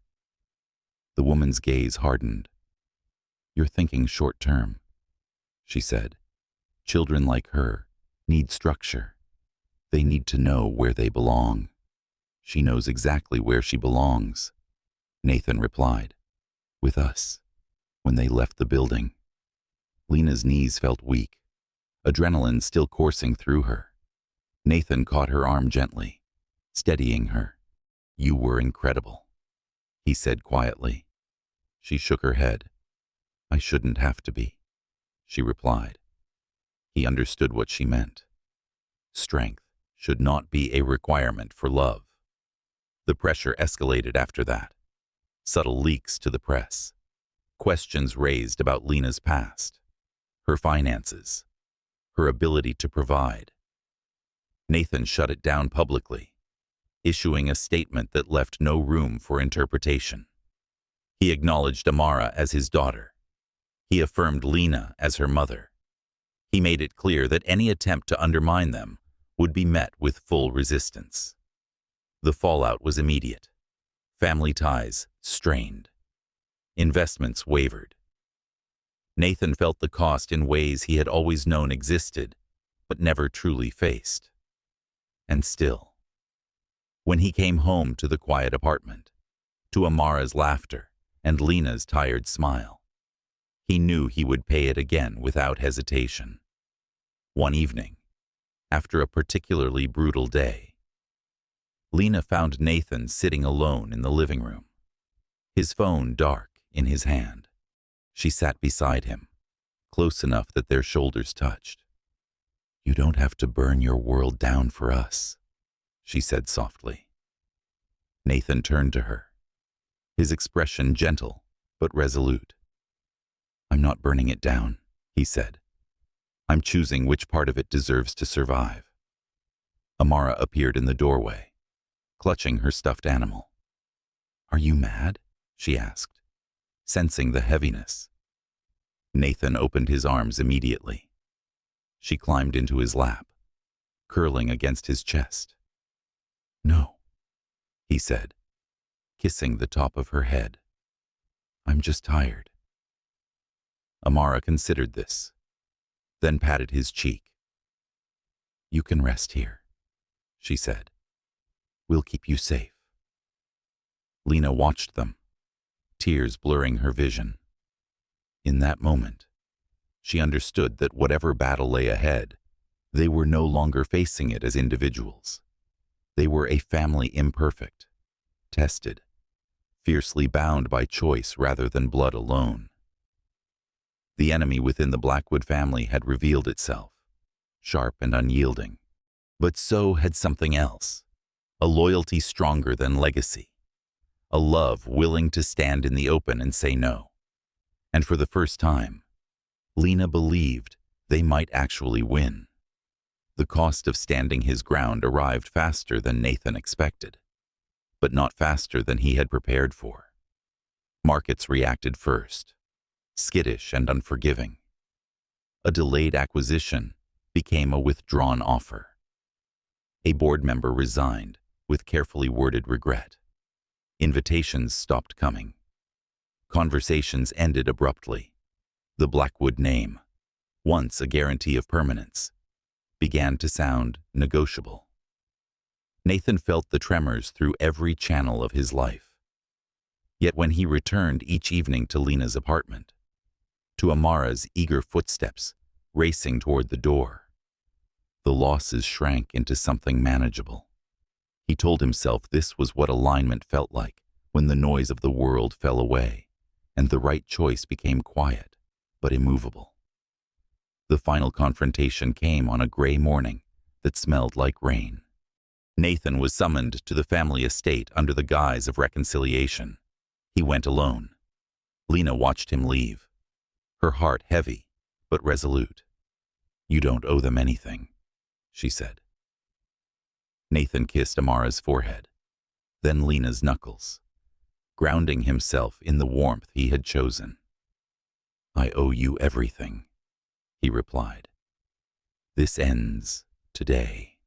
The woman's gaze hardened. "You're thinking short term," she said. "Children like her need structure. They need to know where they belong." "She knows exactly where she belongs," Nathan replied. "With us," when they left the building. Lena's knees felt weak, adrenaline still coursing through her. Nathan caught her arm gently, steadying her. "You were incredible," he said quietly. She shook her head. "I shouldn't have to be," she replied. He understood what she meant. Strength should not be a requirement for love. The pressure escalated after that. Subtle leaks to the press. Questions raised about Lena's past, her finances, her ability to provide. Nathan shut it down publicly, issuing a statement that left no room for interpretation. He acknowledged Amara as his daughter. He affirmed Lena as her mother. He made it clear that any attempt to undermine them would be met with full resistance. The fallout was immediate. Family ties strained. Investments wavered. Nathan felt the cost in ways he had always known existed, but never truly faced. And still, when he came home to the quiet apartment, to Amara's laughter and Lena's tired smile, he knew he would pay it again without hesitation. One evening, after a particularly brutal day, Lena found Nathan sitting alone in the living room, his phone dark in his hand. She sat beside him, close enough that their shoulders touched. "You don't have to burn your world down for us," she said softly. Nathan turned to her, his expression gentle but resolute. I'm not burning it down, he said. I'm choosing which part of it deserves to survive. Amara appeared in the doorway, clutching her stuffed animal. Are you mad? She asked, sensing the heaviness. Nathan opened his arms immediately. She climbed into his lap, curling against his chest. No, he said, kissing the top of her head. I'm just tired. Amara considered this, then patted his cheek. You can rest here, she said. We'll keep you safe. Lena watched them, tears blurring her vision. In that moment, she understood that whatever battle lay ahead, they were no longer facing it as individuals. They were a family imperfect, tested, fiercely bound by choice rather than blood alone. The enemy within the Blackwood family had revealed itself, sharp and unyielding. But so had something else, a loyalty stronger than legacy, a love willing to stand in the open and say no. And for the first time, Lena believed they might actually win. The cost of standing his ground arrived faster than Nathan expected, but not faster than he had prepared for. Markets reacted first, skittish and unforgiving. A delayed acquisition became a withdrawn offer. A board member resigned with carefully worded regret. Invitations stopped coming. Conversations ended abruptly. The Blackwood name, once a guarantee of permanence, began to sound negotiable. Nathan felt the tremors through every channel of his life. Yet when he returned each evening to Lena's apartment, to Amara's eager footsteps racing toward the door, the losses shrank into something manageable. He told himself this was what alignment felt like when the noise of the world fell away and the right choice became quiet but immovable. The final confrontation came on a gray morning that smelled like rain. Nathan was summoned to the family estate under the guise of reconciliation. He went alone. Lena watched him leave, her heart heavy but resolute. You don't owe them anything, she said. Nathan kissed Amara's forehead, then Lena's knuckles, grounding himself in the warmth he had chosen. I owe you everything, he replied. This ends today.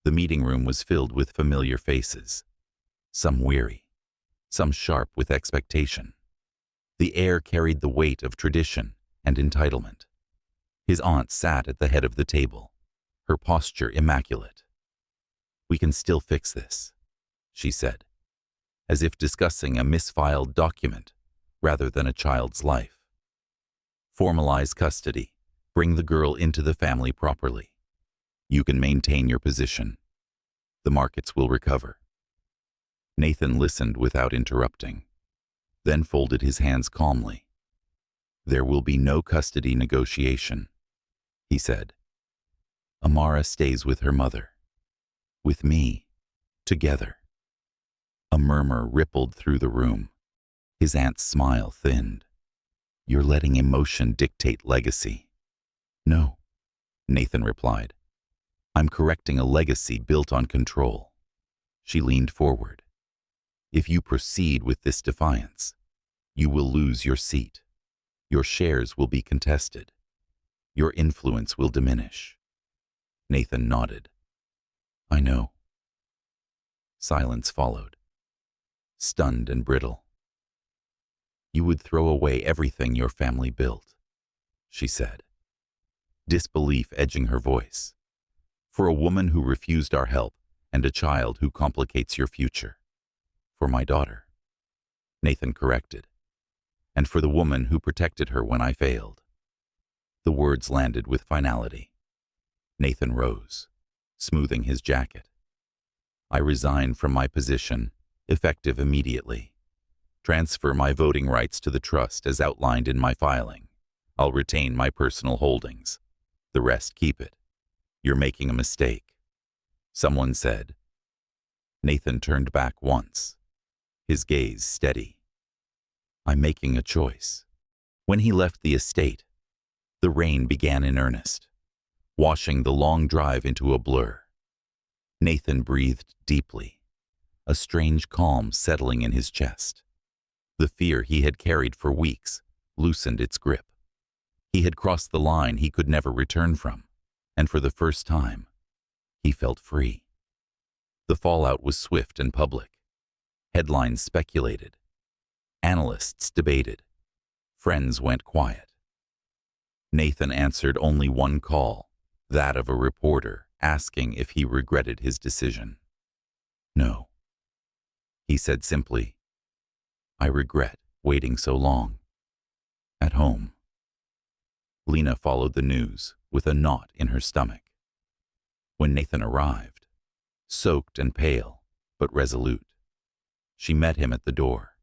The meeting room was filled with familiar faces, some weary, some sharp with expectation. The air carried the weight of tradition and entitlement. His aunt sat at the head of the table, her posture immaculate. We can still fix this, she said, as if discussing a misfiled document rather than a child's life. Formalize custody. Bring the girl into the family properly. You can maintain your position. The markets will recover. Nathan listened without interrupting, then folded his hands calmly. There will be no custody negotiation, he said. Amara stays with her mother. With me, together. A murmur rippled through the room. His aunt's smile thinned. You're letting emotion dictate legacy. No, Nathan replied. I'm correcting a legacy built on control. She leaned forward. If you proceed with this defiance, you will lose your seat. Your shares will be contested. Your influence will diminish. Nathan nodded. I know. Silence followed, stunned and brittle. You would throw away everything your family built, she said, disbelief edging her voice. For a woman who refused our help and a child who complicates your future. For my daughter, Nathan corrected, and for the woman who protected her when I failed. The words landed with finality. Nathan rose, smoothing his jacket. I resign from my position, effective immediately. Transfer my voting rights to the trust as outlined in my filing. I'll retain my personal holdings. The rest keep it. You're making a mistake. someone said. Nathan turned back once, his gaze steady. I'm making a choice. When he left the estate, the rain began in earnest, washing the long drive into a blur. Nathan breathed deeply, a strange calm settling in his chest. The fear he had carried for weeks loosened its grip. He had crossed the line he could never return from, and for the first time, he felt free. The fallout was swift and public. Headlines speculated. Analysts debated. Friends went quiet. Nathan answered only one call, that of a reporter asking if he regretted his decision. No. He said simply, I regret waiting so long. At home. Lena followed the news with a knot in her stomach. When Nathan arrived, soaked and pale, but resolute, she met him at the door.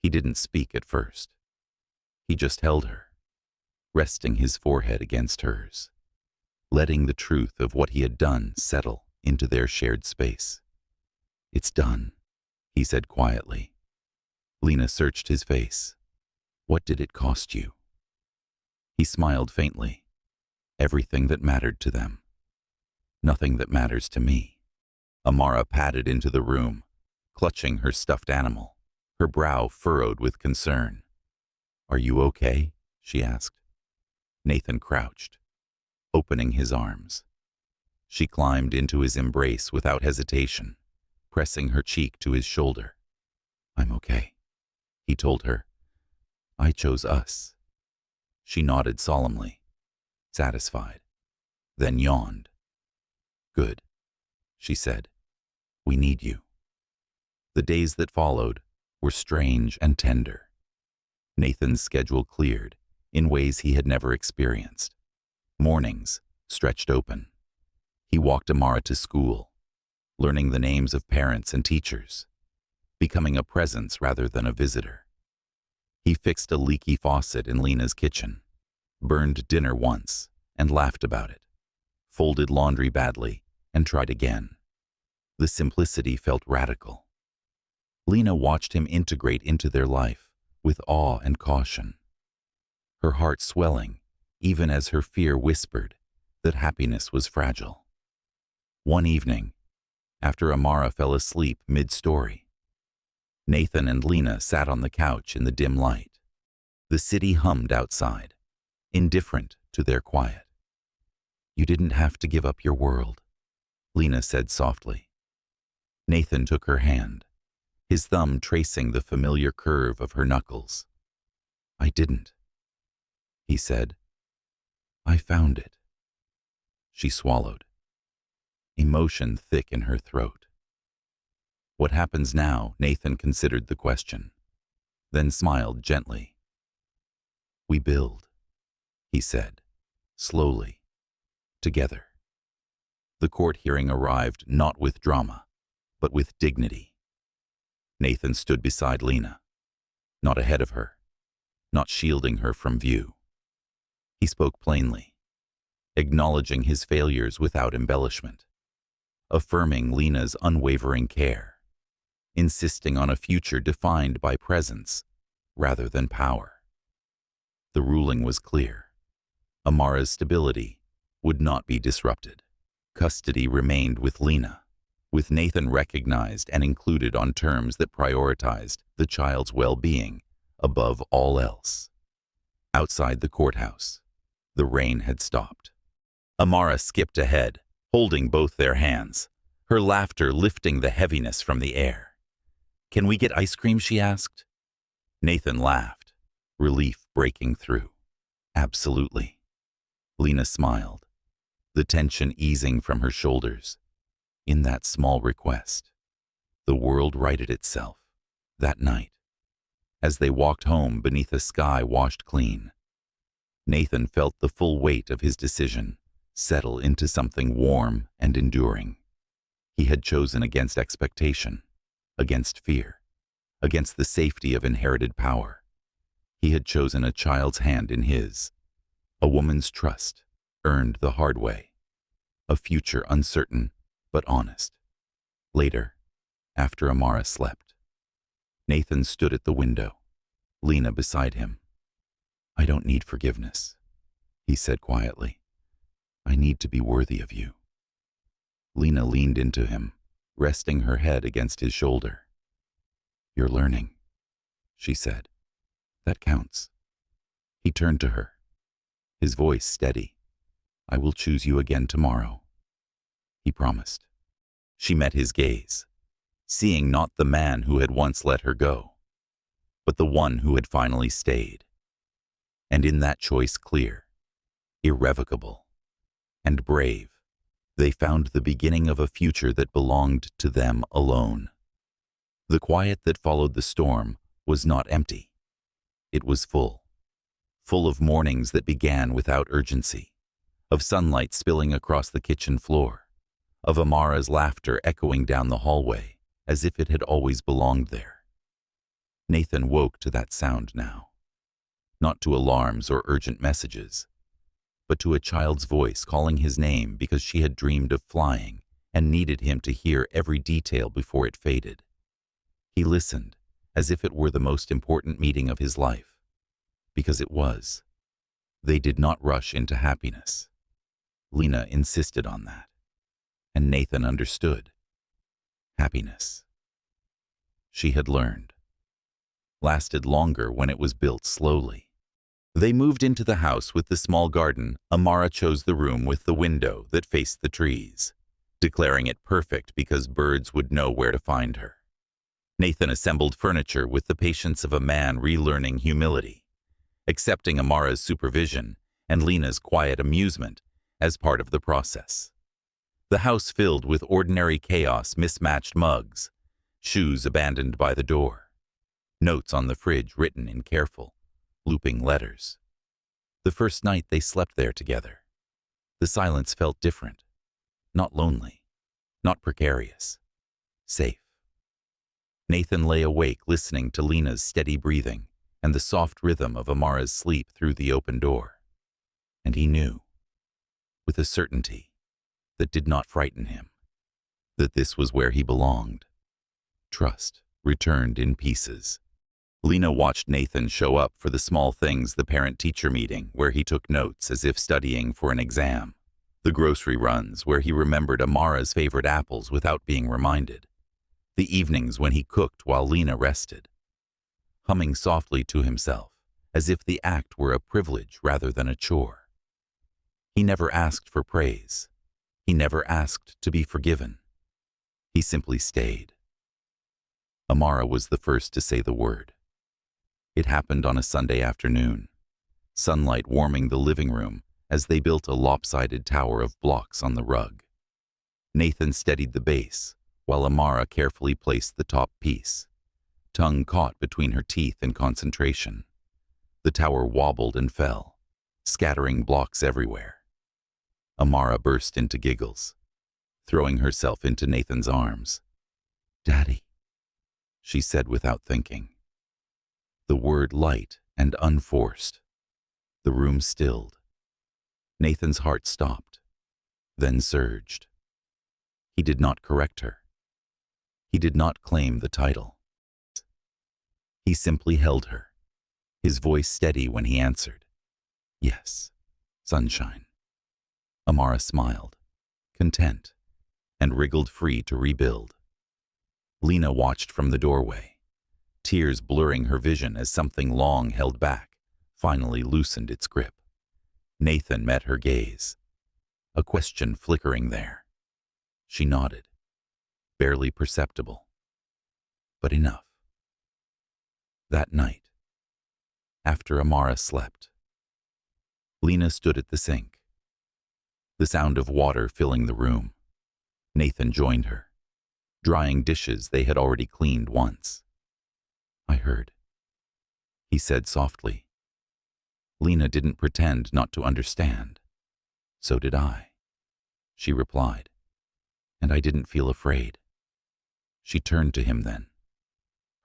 He didn't speak at first. He just held her, resting his forehead against hers, letting the truth of what he had done settle into their shared space. It's done, he said quietly. Lena searched his face. What did it cost you? He smiled faintly. Everything that mattered to them. Nothing that matters to me. Amara padded into the room, clutching her stuffed animal, her brow furrowed with concern. Are you okay? She asked. Nathan crouched, opening his arms. She climbed into his embrace without hesitation, pressing her cheek to his shoulder. I'm okay, he told her. I chose us. She nodded solemnly, satisfied, then yawned. Good, she said. We need you. The days that followed were strange and tender. Nathan's schedule cleared in ways he had never experienced. Mornings stretched open. He walked Amara to school, learning the names of parents and teachers, becoming a presence rather than a visitor. He fixed a leaky faucet in Lena's kitchen, burned dinner once and laughed about it, folded laundry badly and tried again. The simplicity felt radical. Lena watched him integrate into their life with awe and caution, her heart swelling even as her fear whispered that happiness was fragile. One evening, after Amara fell asleep mid-story, Nathan and Lena sat on the couch in the dim light. The city hummed outside, indifferent to their quiet. You didn't have to give up your world, Lena said softly. Nathan took her hand, his thumb tracing the familiar curve of her knuckles. I didn't, he said. I found it. She swallowed, emotion thick in her throat. What happens now? Nathan considered the question, then smiled gently. We build, he said, slowly, together. The court hearing arrived not with drama, but with dignity. Nathan stood beside Lena, not ahead of her, not shielding her from view. He spoke plainly, acknowledging his failures without embellishment, affirming Lena's unwavering care, insisting on a future defined by presence rather than power. The ruling was clear. Amara's stability would not be disrupted. Custody remained with Lena, with Nathan recognized and included on terms that prioritized the child's well-being above all else. Outside the courthouse, the rain had stopped. Amara skipped ahead, holding both their hands, her laughter lifting the heaviness from the air. Can we get ice cream? She asked. Nathan laughed, relief breaking through. Absolutely. Lena smiled, the tension easing from her shoulders. In that small request, the world righted itself that night. As they walked home beneath a sky washed clean, Nathan felt the full weight of his decision settle into something warm and enduring. He had chosen against expectation, against fear, against the safety of inherited power. He had chosen a child's hand in his, a woman's trust, earned the hard way, a future uncertain but honest. Later, after Amara slept, Nathan stood at the window, Lena beside him. "I don't need forgiveness," he said quietly. "I need to be worthy of you." Lena leaned into him, resting her head against his shoulder. "You're learning," she said. "That counts." He turned to her, his voice steady. "I will choose you again tomorrow," he promised. She met his gaze, seeing not the man who had once let her go, but the one who had finally stayed. And in that choice clear, irrevocable, and brave, they found the beginning of a future that belonged to them alone. The quiet that followed the storm was not empty. It was full of mornings that began without urgency, of sunlight spilling across the kitchen floor, of Amara's laughter echoing down the hallway as if it had always belonged there. Nathan woke to that sound now, not to alarms or urgent messages, but to a child's voice calling his name because she had dreamed of flying and needed him to hear every detail before it faded. He listened as if it were the most important meeting of his life, because it was. They did not rush into happiness. Lena insisted on that, and Nathan understood. Happiness, she had learned, lasted longer when it was built slowly. They moved into the house with the small garden. Amara chose the room with the window that faced the trees, declaring it perfect because birds would know where to find her. Nathan assembled furniture with the patience of a man relearning humility, accepting Amara's supervision and Lena's quiet amusement as part of the process. The house filled with ordinary chaos, mismatched mugs, shoes abandoned by the door, notes on the fridge written in careful, looping letters. The first night they slept there together, the silence felt different, not lonely, not precarious, safe. Nathan lay awake listening to Lena's steady breathing and the soft rhythm of Amara's sleep through the open door. And he knew, with a certainty that did not frighten him, that this was where he belonged. Trust returned in pieces. Lena watched Nathan show up for the small things, the parent-teacher meeting where he took notes as if studying for an exam, the grocery runs where he remembered Amara's favorite apples without being reminded, the evenings when he cooked while Lena rested, humming softly to himself as if the act were a privilege rather than a chore. He never asked for praise. He never asked to be forgiven. He simply stayed. Amara was the first to say the word. It happened on a Sunday afternoon, sunlight warming the living room as they built a lopsided tower of blocks on the rug. Nathan steadied the base, while Amara carefully placed the top piece, tongue caught between her teeth in concentration. The tower wobbled and fell, scattering blocks everywhere. Amara burst into giggles, throwing herself into Nathan's arms. "Daddy," she said without thinking. The word light and unforced. The room stilled. Nathan's heart stopped, then surged. He did not correct her. He did not claim the title. He simply held her, his voice steady when he answered. "Yes, sunshine." Amara smiled, content, and wriggled free to rebuild. Lena watched from the doorway, tears blurring her vision as something long held back finally loosened its grip. Nathan met her gaze, a question flickering there. She nodded, barely perceptible, but enough. That night, after Amara slept, Lena stood at the sink, the sound of water filling the room. Nathan joined her, drying dishes they had already cleaned once. "I heard," he said softly. Lena didn't pretend not to understand. "So did I," she replied, "and I didn't feel afraid." She turned to him then,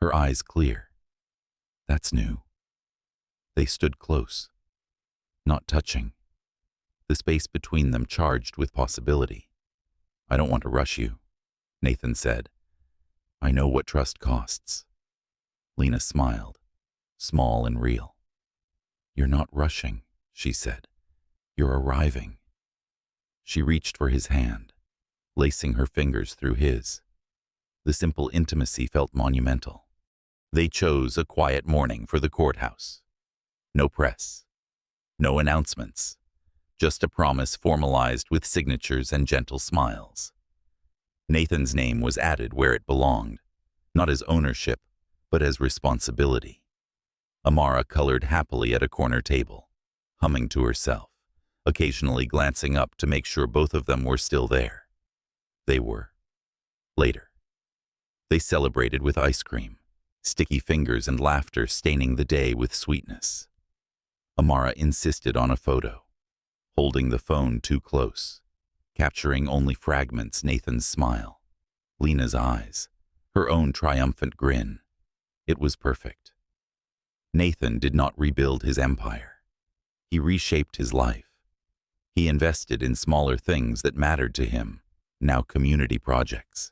her eyes clear. "That's new." They stood close, not touching, the space between them charged with possibility. I don't want to rush you, Nathan said. I know what trust costs. Lena smiled, small and real. You're not rushing, she said. You're arriving. She reached for his hand, lacing her fingers through his. The simple intimacy felt monumental. They chose a quiet morning for the courthouse. No press, no announcements, just a promise formalized with signatures and gentle smiles. Nathan's name was added where it belonged, not as ownership, but as responsibility. Amara colored happily at a corner table, humming to herself, occasionally glancing up to make sure both of them were still there. They were. Later. They celebrated with ice cream, sticky fingers and laughter staining the day with sweetness. Amara insisted on a photo, holding the phone too close, capturing only fragments: Nathan's smile, Lena's eyes, her own triumphant grin. It was perfect. Nathan did not rebuild his empire. He reshaped his life. He invested in smaller things that mattered to him, now community projects.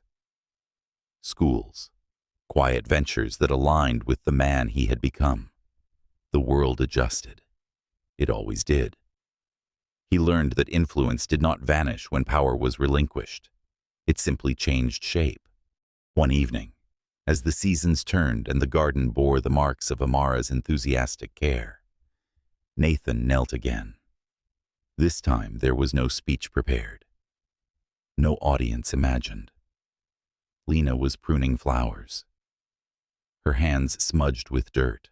Schools, quiet ventures that aligned with the man he had become. The world adjusted. It always did. He learned that influence did not vanish when power was relinquished. It simply changed shape. One evening, as the seasons turned and the garden bore the marks of Amara's enthusiastic care, Nathan knelt again. This time there was no speech prepared, no audience imagined. Lena was pruning flowers, her hands smudged with dirt,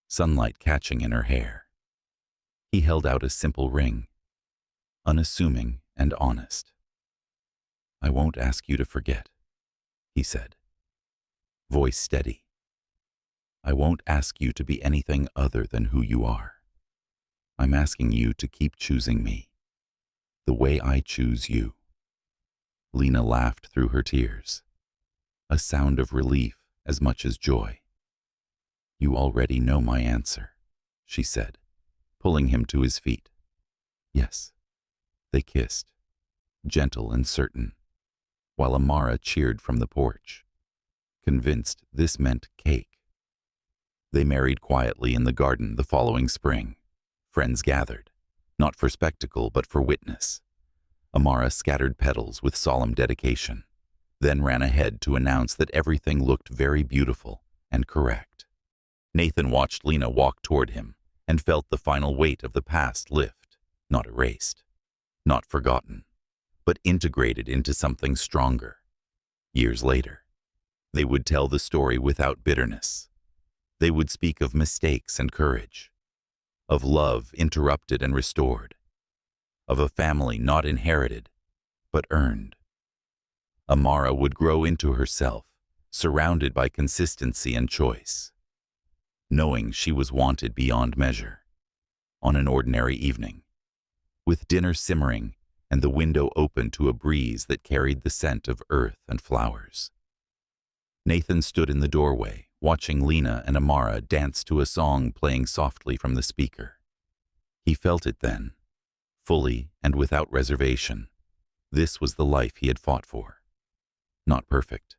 sunlight catching in her hair. He held out a simple ring, unassuming and honest. I won't ask you to forget, he said, voice steady. I won't ask you to be anything other than who you are. I'm asking you to keep choosing me, the way I choose you. Lena laughed through her tears, a sound of relief as much as joy. You already know my answer, she said, pulling him to his feet. Yes. They kissed, gentle and certain, while Amara cheered from the porch, convinced this meant cake. They married quietly in the garden the following spring. Friends gathered, not for spectacle but for witness. Amara scattered petals with solemn dedication, then ran ahead to announce that everything looked very beautiful and correct. Nathan watched Lena walk toward him and felt the final weight of the past lift, not erased, not forgotten, but integrated into something stronger. Years later, they would tell the story without bitterness. They would speak of mistakes and courage, of love interrupted and restored, of a family not inherited, but earned. Amara would grow into herself, surrounded by consistency and choice, knowing she was wanted beyond measure. On an ordinary evening, with dinner simmering and the window open to a breeze that carried the scent of earth and flowers, Nathan stood in the doorway, watching Lena and Amara dance to a song playing softly from the speaker. He felt it then, fully and without reservation. This was the life he had fought for. Not perfect,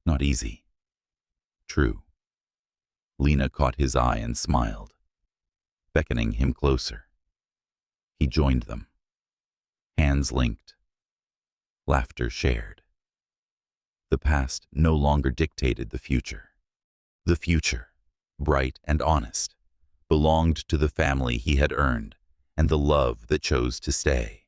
not easy. True. Lena caught his eye and smiled, beckoning him closer. He joined them, hands linked, laughter shared. The past no longer dictated the future. The future, bright and honest, belonged to the family he had earned and the love that chose to stay.